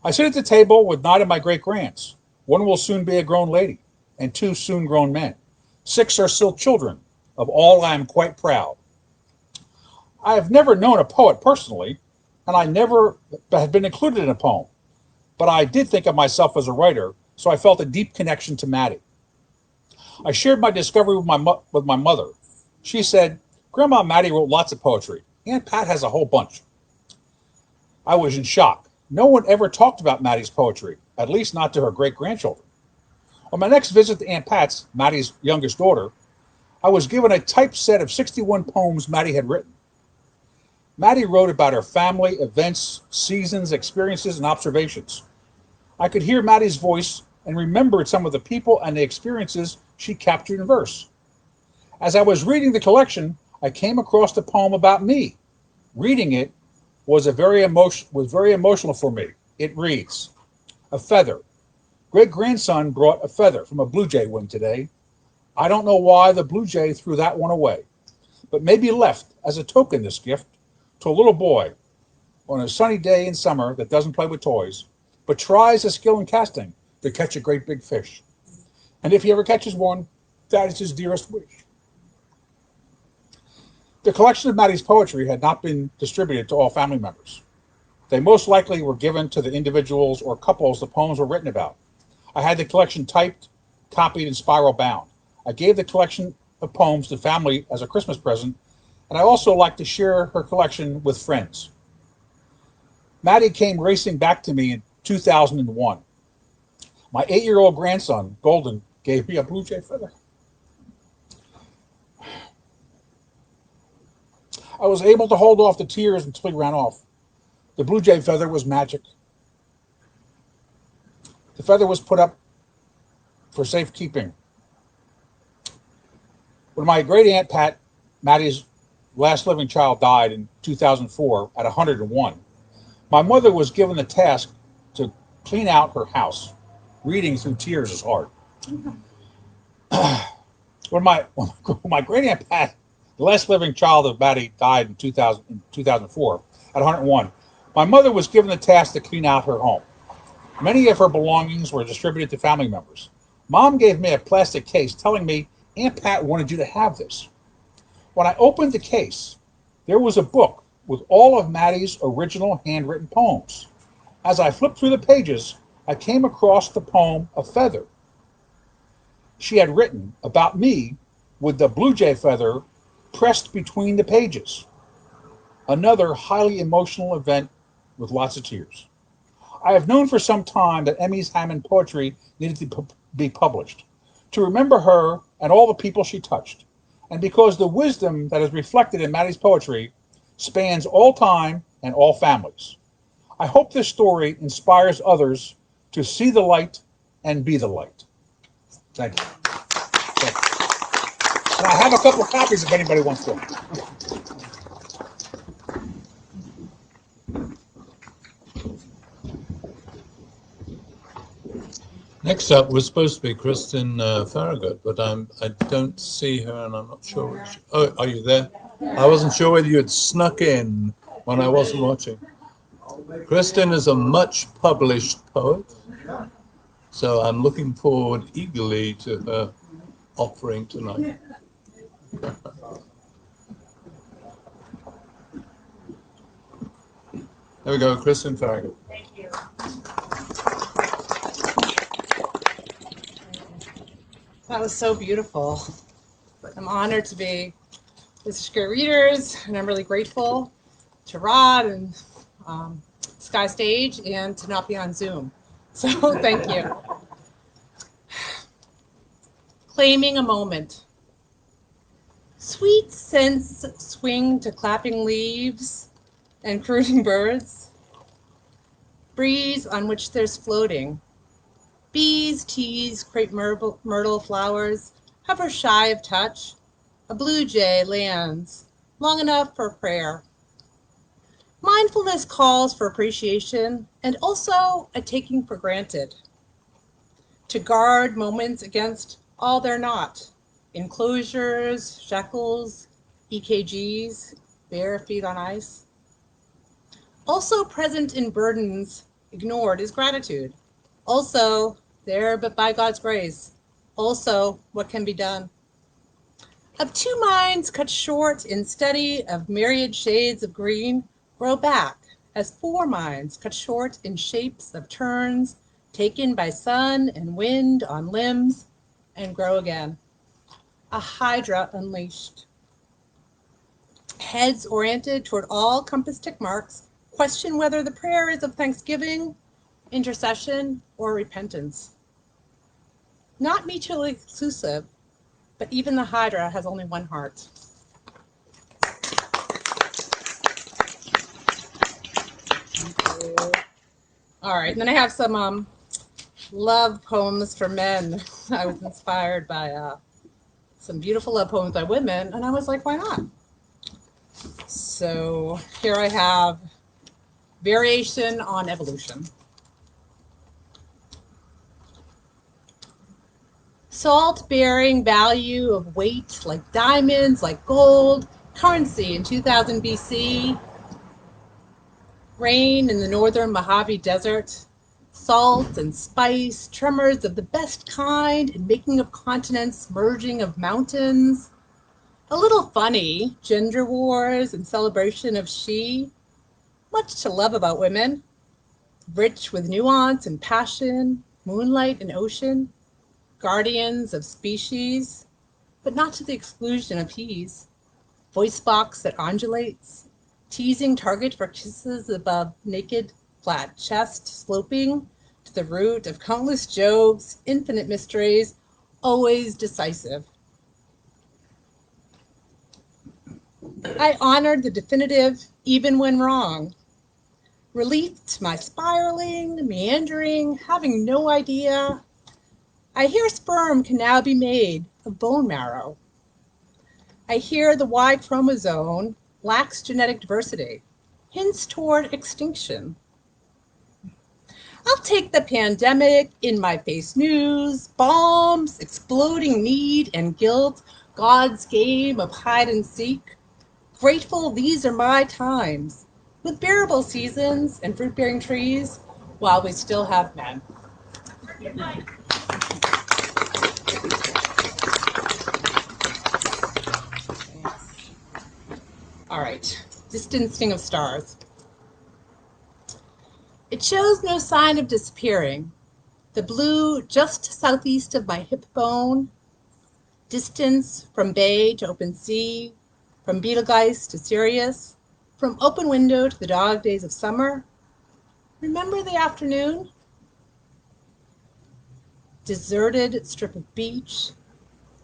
I sit at the table with 9 of my great-grands. 1 will soon be a grown lady, and 2 soon grown men. 6 are still children. Of all I am quite proud. I have never known a poet personally, and I never had been included in a poem. But I did think of myself as a writer, so I felt a deep connection to Maddie. I shared my discovery with my mother. She said, Grandma Maddie wrote lots of poetry. Aunt Pat has a whole bunch. I was in shock. No one ever talked about Maddie's poetry, at least not to her great-grandchildren. On my next visit to Aunt Pat's, Maddie's youngest daughter, I was given a typed set of 61 poems Maddie had written. Maddie wrote about her family, events, seasons, experiences, and observations. I could hear Maddie's voice and remembered some of the people and the experiences she captured in verse. As I was reading the collection, I came across the poem about me. Reading it was very emotional for me. It reads, a feather. Great-grandson brought a feather from a blue jay wing today. I don't know why the blue jay threw that one away, but maybe left as a token this gift to a little boy on a sunny day in summer that doesn't play with toys, but tries his skill in casting to catch a great big fish. And if he ever catches one, that is his dearest wish. The collection of Maddie's poetry had not been distributed to all family members. They most likely were given to the individuals or couples the poems were written about. I had the collection typed, copied, and spiral bound. I gave the collection of poems to family as a Christmas present, and I also liked to share her collection with friends. Maddie came racing back to me in 2001. My 8-year-old grandson, Golden, gave me a blue jay feather. I was able to hold off the tears until he ran off. The blue jay feather was magic. The feather was put up for safekeeping. When my great aunt Pat, Maddie's last living child, died in 2004 at 101, my mother was given the task to clean out her house. Reading through tears is hard. When my great aunt Pat, the last living child of Maddie, died in 2004 at 101, my mother was given the task to clean out her home. Many of her belongings were distributed to family members. Mom gave me a plastic case telling me Aunt Pat wanted you to have this. When I opened the case, there was a book with all of Maddie's original handwritten poems. As I flipped through the pages, I came across the poem A Feather. She had written about me with the blue jay feather pressed between the pages. Another highly emotional event with lots of tears. I have known for some time that Emmy's Hammond poetry needed to be published, to remember her and all the people she touched, and because the wisdom that is reflected in Maddie's poetry spans all time and all families. I hope this story inspires others to see the light and be the light. Thank you. Thank you. And I have a couple of copies if anybody wants them. Next up was supposed to be Kristin Ferragut, but I don't see her, and I'm not sure which. Oh, are you there? I wasn't sure whether you had snuck in when I wasn't watching. Kristin is a much published poet, so I'm looking forward eagerly to her offering tonight. There we go, Kristin Ferragut. Thank you. That was so beautiful. I'm honored to be with such great readers, and I'm really grateful to Rod and Sky Stage and to not be on Zoom. So thank you. Claiming a moment. Sweet scents swing to clapping leaves and crooning birds. Breeze on which there's floating. Bees tease crepe myrtle flowers, hover shy of touch. A blue jay lands, long enough for prayer. Mindfulness calls for appreciation and also a taking for granted. To guard moments against all they're not. Enclosures, shekels, EKGs. bare feet on ice. Also present in burdens ignored is gratitude. Also there but by God's grace. Also what can be done. Of two minds cut short in study of myriad shades of green, grow back as four minds cut short in shapes of turns, taken by sun and wind on limbs, and grow again. A hydra unleashed. Heads oriented toward all compass tick marks, question whether the prayer is of thanksgiving, intercession, or repentance. Not mutually exclusive, but even the hydra has only one heart. All right, and then I have some love poems for men. I was inspired by some beautiful love poems by women, and I was like, why not? So here I have Variation on Evolution. Salt-bearing value of weight like diamonds, like gold, currency in 2000 BC, rain in the northern Mojave Desert, salt and spice, tremors of the best kind, and making of continents, merging of mountains. A little funny, gender wars and celebration of she. Much to love about women, rich with nuance and passion, moonlight and ocean, guardians of species, but not to the exclusion of he's. Voice box that undulates, teasing target for kisses above naked, flat chest, sloping to the root of countless jokes, infinite mysteries, always decisive. I honored the definitive even when wrong. Relieved my spiraling, meandering, having no idea. I hear sperm can now be made of bone marrow. I hear the Y chromosome lacks genetic diversity, hints toward extinction. I'll take the pandemic, in my face news, bombs, exploding need and guilt, God's game of hide and seek. Grateful these are my times, with bearable seasons and fruit-bearing trees, while we still have men. All right, distancing of stars. It shows no sign of disappearing. The blue just southeast of my hip bone, distance from bay to open sea, from Betelgeuse to Sirius, from open window to the dog days of summer. Remember the afternoon? Deserted strip of beach,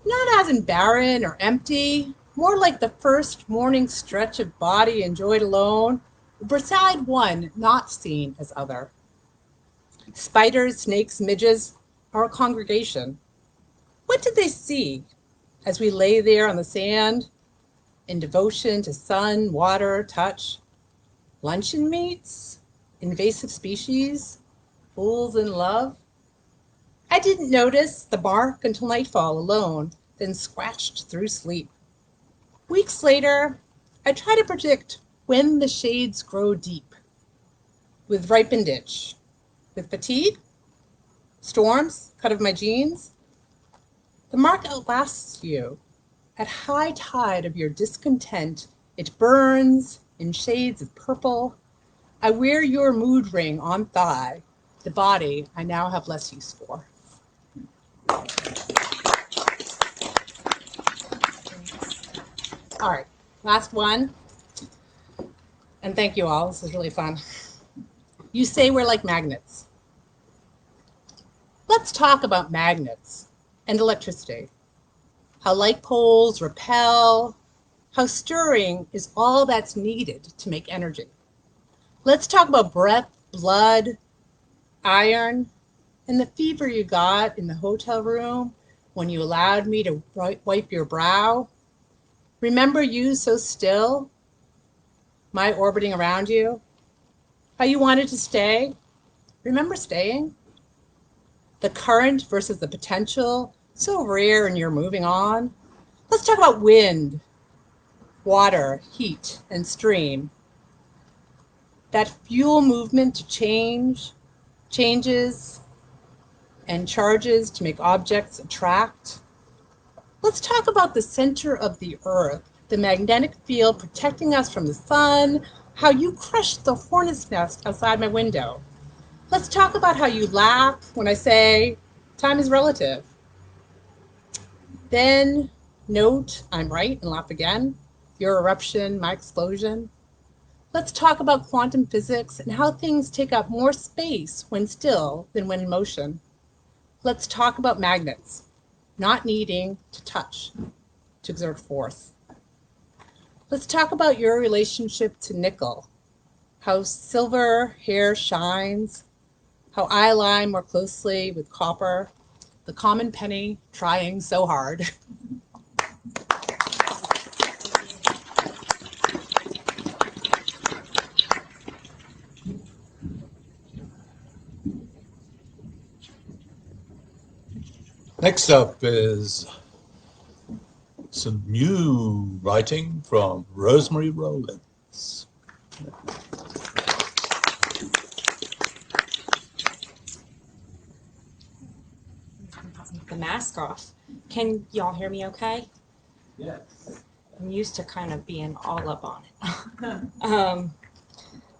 not as in barren or empty, more like the first morning stretch of body enjoyed alone, beside one not seen as other. Spiders, snakes, midges, our congregation. What did they see as we lay there on the sand in devotion to sun, water, touch? Luncheon meats, invasive species, fools in love? I didn't notice the mark until nightfall alone, then scratched through sleep. Weeks later, I try to predict when the shades grow deep. With ripened itch, with fatigue, storms, cut of my jeans. The mark outlasts you. At high tide of your discontent, it burns in shades of purple. I wear your mood ring on thigh, the body I now have less use for. All right, last one. And thank you all, this is really fun. You say we're like magnets. Let's talk about magnets and electricity. How like poles repel, how stirring is all that's needed to make energy. Let's talk about breath, blood, iron, and the fever you got in the hotel room when you allowed me to wipe your brow. Remember you so still, my orbiting around you? How you wanted to stay? Remember staying? The current versus the potential, so rare and you're moving on. Let's talk about wind. water, heat, and stream. That fuel movement to changes, and charges to make objects attract. Let's talk about the center of the earth, the magnetic field protecting us from the sun, how you crushed the hornet's nest outside my window. Let's talk about how you laugh when I say time is relative. Then note I'm right and laugh again. Your eruption, my explosion. Let's talk about quantum physics and how things take up more space when still than when in motion. Let's talk about magnets, not needing to touch to exert force. Let's talk about your relationship to nickel, how silver hair shines, how I align more closely with copper, the common penny trying so hard. Next up is some new writing from Rosemarie Rollins. The mask off. Can y'all hear me okay? Yes. I'm used to kind of being all up on it.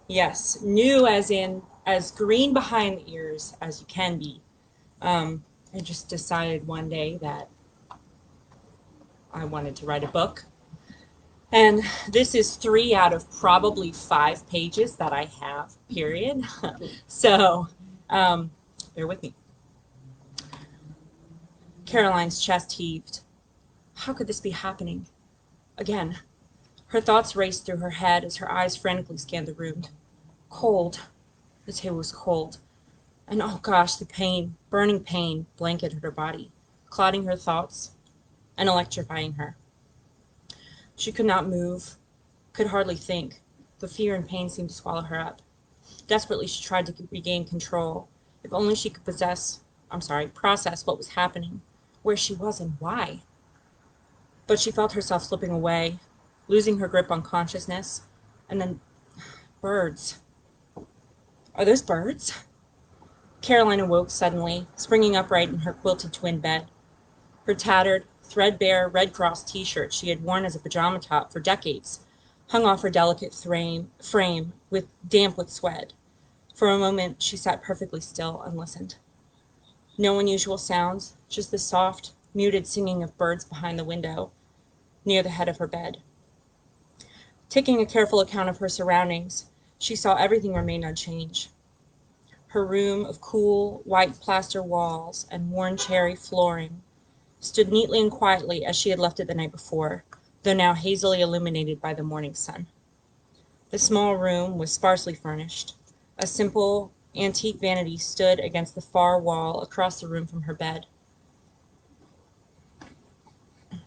Yes, new as in as green behind the ears as you can be. I just decided one day that I wanted to write a book. And this is 3 out of probably 5 pages that I have, period. So bear with me. Caroline's chest heaved. How could this be happening? Again. Her thoughts raced through her head as her eyes frantically scanned the room. Cold. The table was cold. And oh gosh, the pain, burning pain, blanketed her body, clouding her thoughts and electrifying her. She could not move, could hardly think. The fear and pain seemed to swallow her up. Desperately, she tried to regain control. If only she could process what was happening, where she was and why. But she felt herself slipping away, losing her grip on consciousness, and then birds. Are those birds? Caroline awoke suddenly, springing upright in her quilted twin bed. Her tattered, threadbare Red Cross t-shirt she had worn as a pajama top for decades hung off her delicate frame damp with sweat. For a moment, she sat perfectly still and listened. No unusual sounds, just the soft, muted singing of birds behind the window, near the head of her bed. Taking a careful account of her surroundings, she saw everything remained unchanged. Her room of cool, white plaster walls and worn cherry flooring stood neatly and quietly as she had left it the night before, though now hazily illuminated by the morning sun. The small room was sparsely furnished. A simple, antique vanity stood against the far wall across the room from her bed.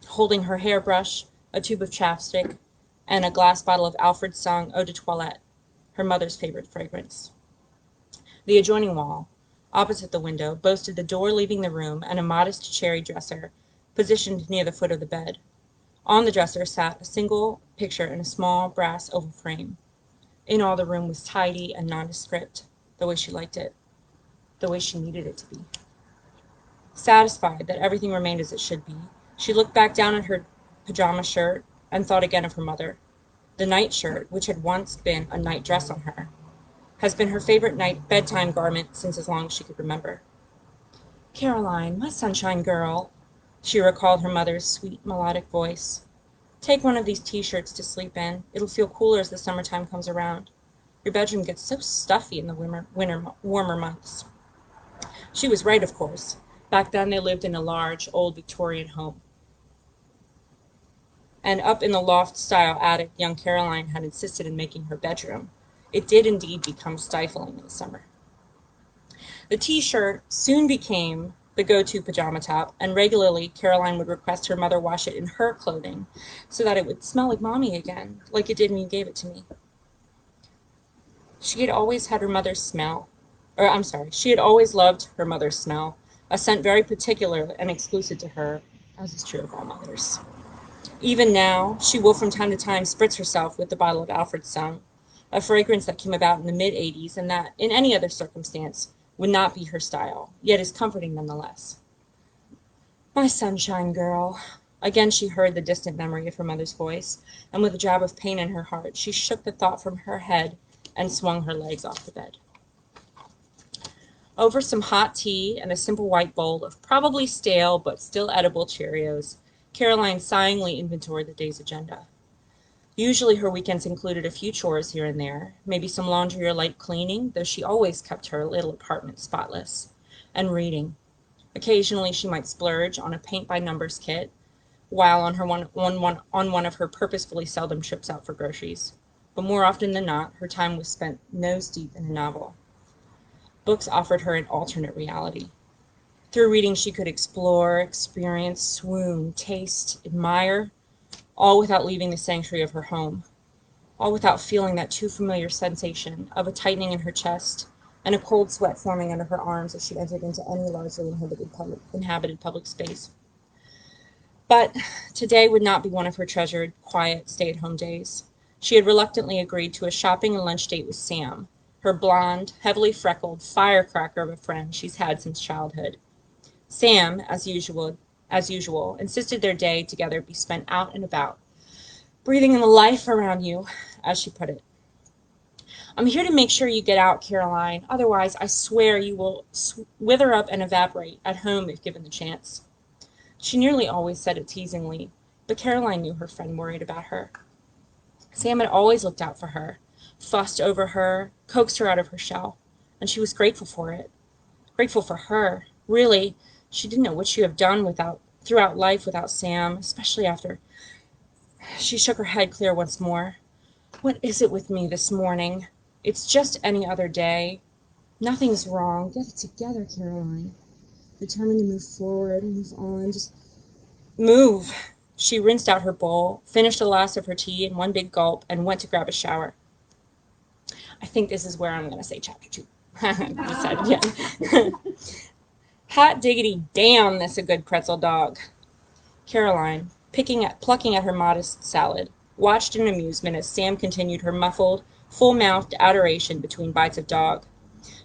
Holding her hairbrush, a tube of chapstick, and a glass bottle of Alfred's Song Eau de Toilette, her mother's favorite fragrance. The adjoining wall, opposite the window, boasted the door leaving the room and a modest cherry dresser positioned near the foot of the bed. On the dresser sat a single picture in a small brass oval frame. In all, the room was tidy and nondescript, the way she liked it, the way she needed it to be. Satisfied that everything remained as it should be, she looked back down at her pajama shirt and thought again of her mother. The night shirt, which had once been a night dress on her, has been her favorite night bedtime garment since as long as she could remember. Caroline, my sunshine girl, she recalled her mother's sweet, melodic voice. Take one of these t-shirts to sleep in. It'll feel cooler as the summertime comes around. Your bedroom gets so stuffy in the warmer months. She was right, of course. Back then they lived in a large, old Victorian home. And up in the loft-style attic, young Caroline had insisted in making her bedroom. It did indeed become stifling in the summer. The t-shirt soon became the go-to pajama top, and regularly Caroline would request her mother wash it in her clothing so that it would smell like mommy again, like it did when you gave it to me. She had always loved her mother's smell, a scent very particular and exclusive to her, as is true of all mothers. Even now, she will from time to time spritz herself with the bottle of Alfred's Song, a fragrance that came about in the mid-'80s and that, in any other circumstance, would not be her style, yet is comforting nonetheless. My sunshine girl. Again she heard the distant memory of her mother's voice, and with a jab of pain in her heart, she shook the thought from her head and swung her legs off the bed. Over some hot tea and a simple white bowl of probably stale but still edible Cheerios, Caroline sighingly inventoried the day's agenda. Usually her weekends included a few chores here and there, maybe some laundry or light cleaning, though she always kept her little apartment spotless, and reading. Occasionally she might splurge on a paint-by-numbers kit, while on one of her purposefully seldom trips out for groceries. But more often than not, her time was spent nose-deep in a novel. Books offered her an alternate reality. Through reading she could explore, experience, swoon, taste, admire, all without leaving the sanctuary of her home, all without feeling that too familiar sensation of a tightening in her chest and a cold sweat forming under her arms as she entered into any largely inhabited public space. But today would not be one of her treasured, quiet, stay-at-home days. She had reluctantly agreed to a shopping and lunch date with Sam, her blonde, heavily freckled firecracker of a friend she's had since childhood. Sam, as usual, insisted their day together be spent out and about, breathing in the life around you, as she put it. I'm here to make sure you get out, Caroline. Otherwise, I swear you will wither up and evaporate at home if given the chance. She nearly always said it teasingly, but Caroline knew her friend worried about her. Sam had always looked out for her, fussed over her, coaxed her out of her shell, and she was grateful for it. Grateful for her. Really, she didn't know what she would have done throughout life without Sam, especially after. She shook her head clear once more. What is it with me this morning? It's just any other day. Nothing's wrong. Get it together, Caroline. Determined to move forward, move on, just move. She rinsed out her bowl, finished the last of her tea in one big gulp, and went to grab a shower. I think this is where I'm going to say chapter 2. Decided, yeah. Hot diggity damn, that's a good pretzel dog. Caroline, plucking at her modest salad, watched in amusement as Sam continued her muffled, full-mouthed adoration between bites of dog.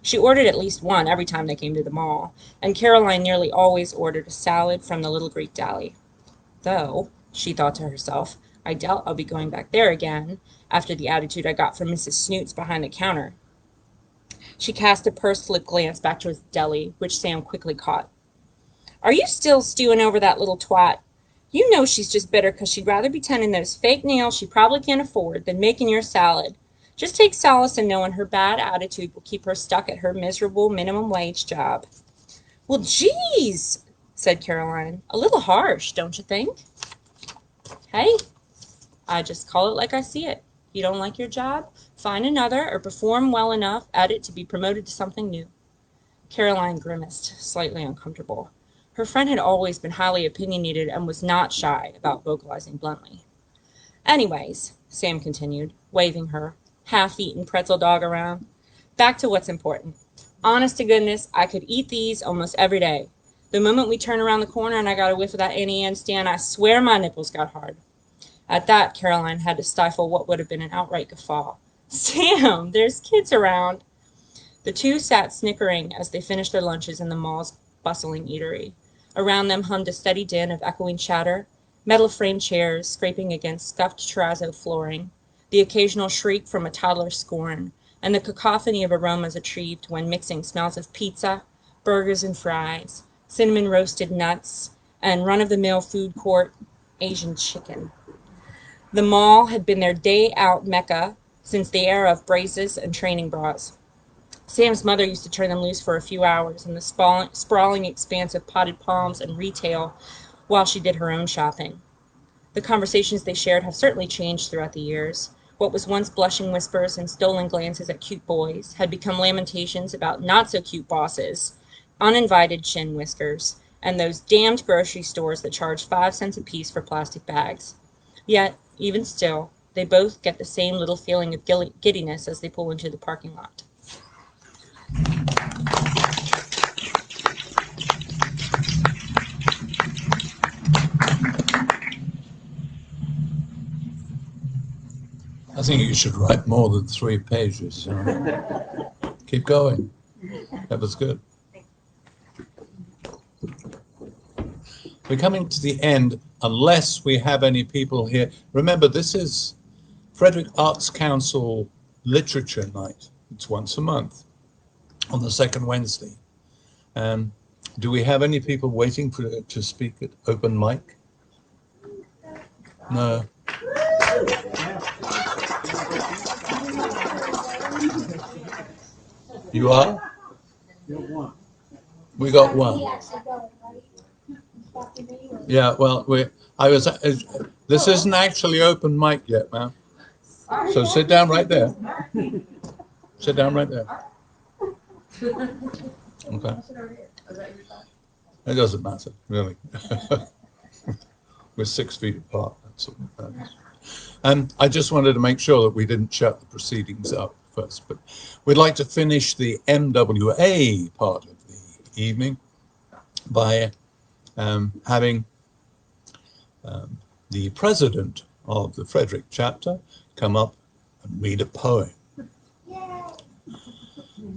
She ordered at least one every time they came to the mall, and Caroline nearly always ordered a salad from the Little Greek Deli. Though, she thought to herself, I doubt I'll be going back there again, after the attitude I got from Mrs. Snoots behind the counter. She cast a pursed-lipped glance back towards the deli, which Sam quickly caught. Are you still stewing over that little twat? You know she's just bitter because she'd rather be tending those fake nails she probably can't afford than making your salad. Just take solace in knowing her bad attitude will keep her stuck at her miserable minimum wage job. Well, geez, said Caroline. A little harsh, don't you think? Hey, I just call it like I see it. You don't like your job? Find another or perform well enough at it to be promoted to something new. Caroline grimaced, slightly uncomfortable. Her friend had always been highly opinionated and was not shy about vocalizing bluntly. Anyways, Sam continued, waving her half-eaten pretzel dog around. Back to what's important. Honest to goodness, I could eat these almost every day. The moment we turn around the corner and I got a whiff of that Annie Ann stand, I swear my nipples got hard. At that, Caroline had to stifle what would have been an outright guffaw. Sam, there's kids around. The two sat snickering as they finished their lunches in the mall's bustling eatery. Around them hummed a steady din of echoing chatter, metal-framed chairs scraping against scuffed terrazzo flooring, the occasional shriek from a toddler's scorn, and the cacophony of aromas achieved when mixing smells of pizza, burgers and fries, cinnamon roasted nuts, and run-of-the-mill food court Asian chicken. The mall had been their day-out mecca since the era of braces and training bras. Sam's mother used to turn them loose for a few hours in the sprawling expanse of potted palms and retail while she did her own shopping. The conversations they shared have certainly changed throughout the years. What was once blushing whispers and stolen glances at cute boys had become lamentations about not-so-cute bosses, uninvited chin whiskers, and those damned grocery stores that charge 5 cents apiece for plastic bags. Yet, even still, they both get the same little feeling of giddiness as they pull into the parking lot. I think you should write more than 3 pages. Keep going. That was good. We're coming to the end, unless we have any people here. Remember, this is Frederick Arts Council Literature Night. It's once a month on the second Wednesday. Do we have any people waiting to speak at open mic? No. You are? We got one. Yeah, well, this isn't actually open mic yet, ma'am. So sit down right there. Sit down right there. Okay. It doesn't matter, really. We're 6 feet apart. That's all that matters. I just wanted to make sure that we didn't shut the proceedings up first, but we'd like to finish the MWA part of the evening by having the president of the Frederick Chapter come up and read a poem.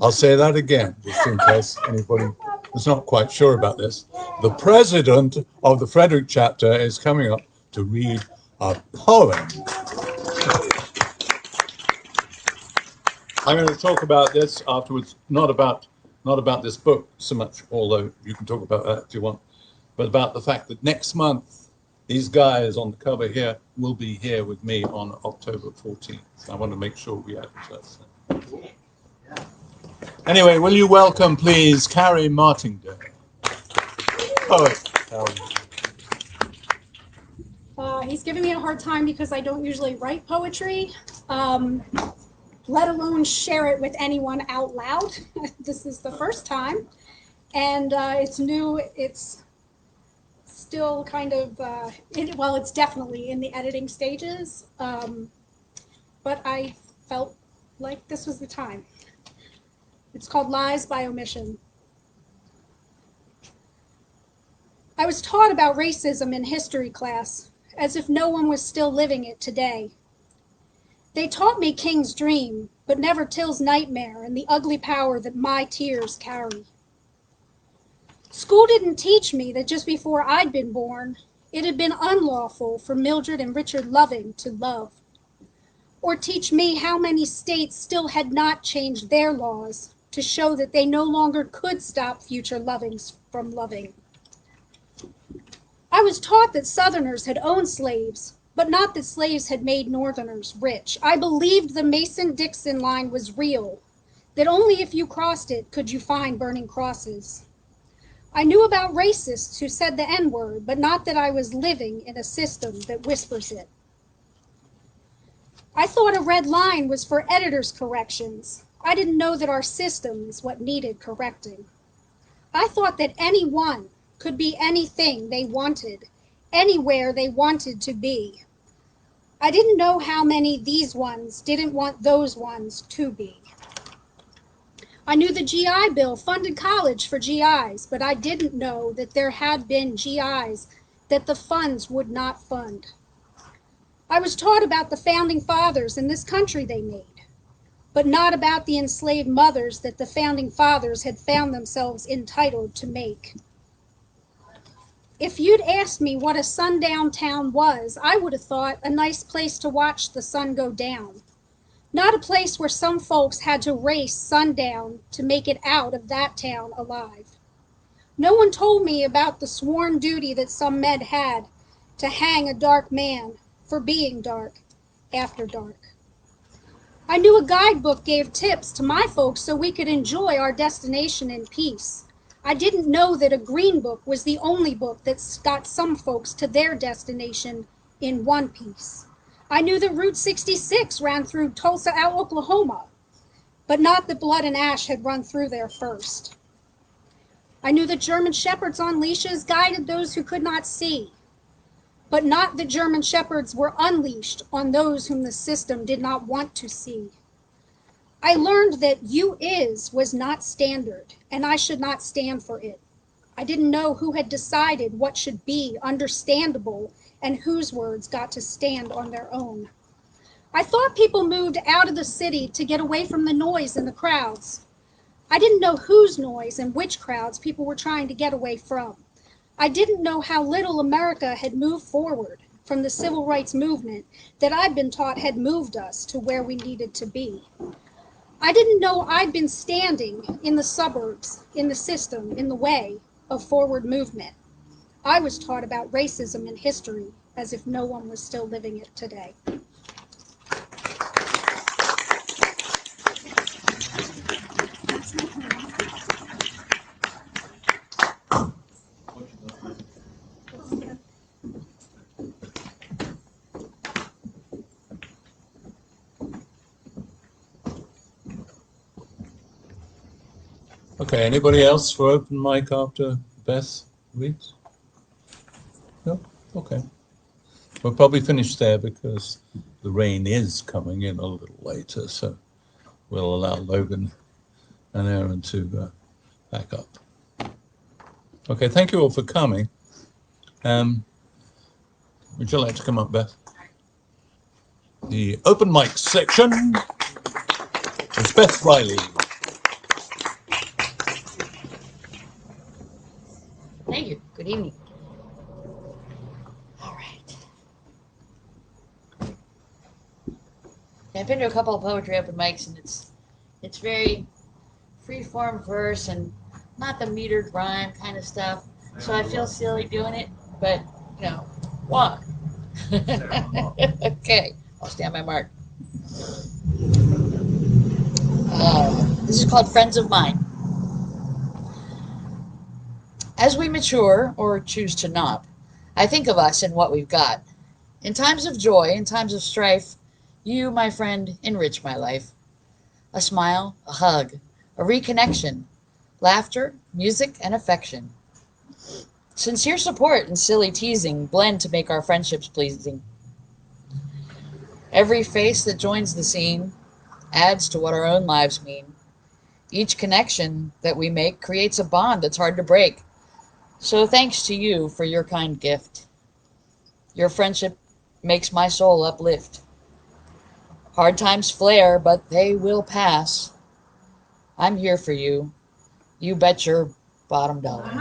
I'll say that again, just in case anybody is not quite sure about this. The president of the Frederick Chapter is coming up to read a poem. I'm going to talk about this afterwards, not about this book so much, although you can talk about that if you want, but about the fact that next month, these guys on the cover here will be here with me on October 14th. I want to make sure we advertise that. Anyway, will you welcome, please, Kari Martindale, poet. He's giving me a hard time because I don't usually write poetry, let alone share it with anyone out loud. This is the first time, and it's new. It's still kind of, well, it's definitely in the editing stages, but I felt like this was the time. It's called Lies by Omission. I was taught about racism in history class, as if no one was still living it today. They taught me King's dream, but never Till's nightmare and the ugly power that my tears carry. School didn't teach me that just before I'd been born, it had been unlawful for Mildred and Richard Loving to love, or teach me how many states still had not changed their laws to show that they no longer could stop future Lovings from loving. I was taught that Southerners had owned slaves, but not that slaves had made Northerners rich. I believed the Mason-Dixon line was real, that only if you crossed it could you find burning crosses. I knew about racists who said the N-word, but not that I was living in a system that whispers it. I thought a red line was for editors' corrections. I didn't know that our system is what needed correcting. I thought that anyone could be anything they wanted, anywhere they wanted to be. I didn't know how many these ones didn't want those ones to be. I knew the GI Bill funded college for GIs, but I didn't know that there had been GIs that the funds would not fund. I was taught about the founding fathers and this country they made, but not about the enslaved mothers that the founding fathers had found themselves entitled to make. If you'd asked me what a sundown town was, I would have thought a nice place to watch the sun go down, not a place where some folks had to race sundown to make it out of that town alive. No one told me about the sworn duty that some men had to hang a dark man for being dark after dark. I knew a guidebook gave tips to my folks so we could enjoy our destination in peace. I didn't know that a green book was the only book that got some folks to their destination in one piece. I knew that Route 66 ran through Tulsa, Oklahoma, but not that blood and ash had run through there first. I knew that German shepherds on leashes guided those who could not see, but not that German shepherds were unleashed on those whom the system did not want to see. I learned that you is was not standard, and I should not stand for it. I didn't know who had decided what should be understandable and whose words got to stand on their own. I thought people moved out of the city to get away from the noise and the crowds. I didn't know whose noise and which crowds people were trying to get away from. I didn't know how little America had moved forward from the civil rights movement that I'd been taught had moved us to where we needed to be. I didn't know I'd been standing in the suburbs, in the system, in the way of forward movement. I was taught about racism in history as if no one was still living it today. Okay, anybody else for open mic after Beth reads? No? Okay. We'll probably finish there because the rain is coming in a little later, so we'll allow Logan and Aaron to back up. Okay, thank you all for coming. Would you like to come up, Beth? The open mic section is Beth Riley. Thank you. Good evening. All right. I've been to a couple of poetry open mics, and it's very free-form verse and not the metered rhyme kind of stuff. So I feel silly doing it, but you know, one. Okay, I'll stand my mark. This is called Friends of Mine. As we mature, or choose to not, I think of us and what we've got. In times of joy, in times of strife, you, my friend, enrich my life. A smile, a hug, a reconnection, laughter, music, and affection. Sincere support and silly teasing blend to make our friendships pleasing. Every face that joins the scene adds to what our own lives mean. Each connection that we make creates a bond that's hard to break. So thanks to you for your kind gift. Your friendship makes my soul uplift. Hard times flare, but they will pass. I'm here for you. You bet your bottom dollar.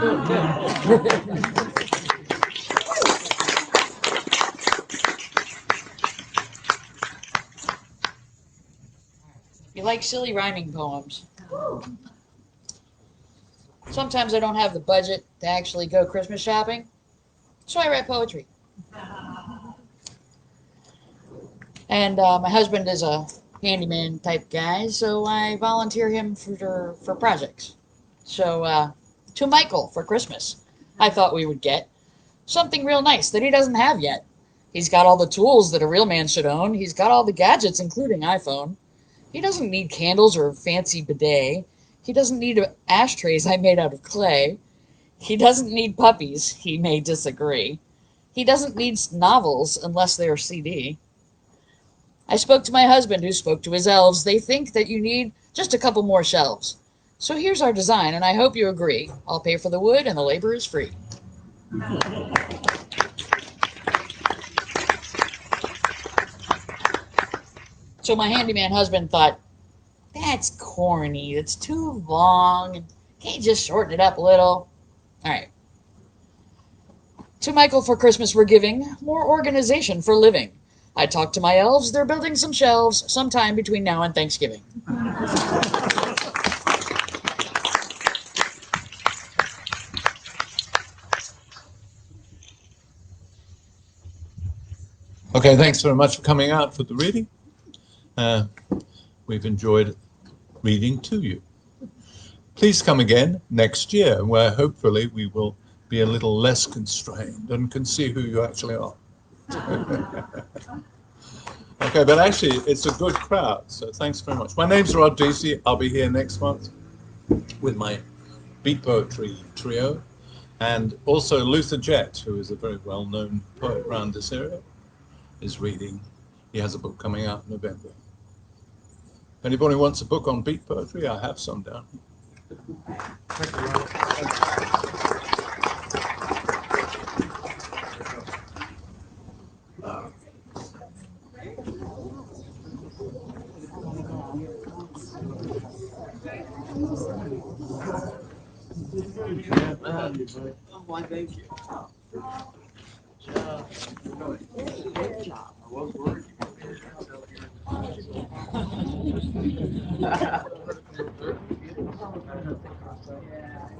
You like silly rhyming poems? Sometimes I don't have the budget to actually go Christmas shopping, so I write poetry. And my husband is a handyman type guy, so I volunteer him for projects. So to Michael for Christmas, I thought we would get something real nice that he doesn't have yet. He's got all the tools that a real man should own. He's got all the gadgets, including iPhone. He doesn't need candles or a fancy bidet. He doesn't need ashtrays I made out of clay. He doesn't need puppies. He may disagree. He doesn't need novels unless they're CD. I spoke to my husband, who spoke to his elves. They think that you need just a couple more shelves. So here's our design, and I hope you agree. I'll pay for the wood, and the labor is free. So my handyman husband thought, that's corny. It's too long. And can't you just shorten it up a little? All right. To Michael for Christmas we're giving more organization for living. I talked to my elves. They're building some shelves sometime between now and Thanksgiving. Okay, thanks very much for coming out for the reading. We've enjoyed reading to you. Please come again next year, where hopefully we will be a little less constrained and can see who you actually are. Okay, but actually it's a good crowd, so thanks very much. My name's Rod Deacey. I'll be here next month with my beat poetry trio, and also Luther Jett, who is a very well-known poet around this area, is reading. He has a book coming out in November. If anybody wants a book on beat poetry, I have some down here. Why, thank you. I was worried.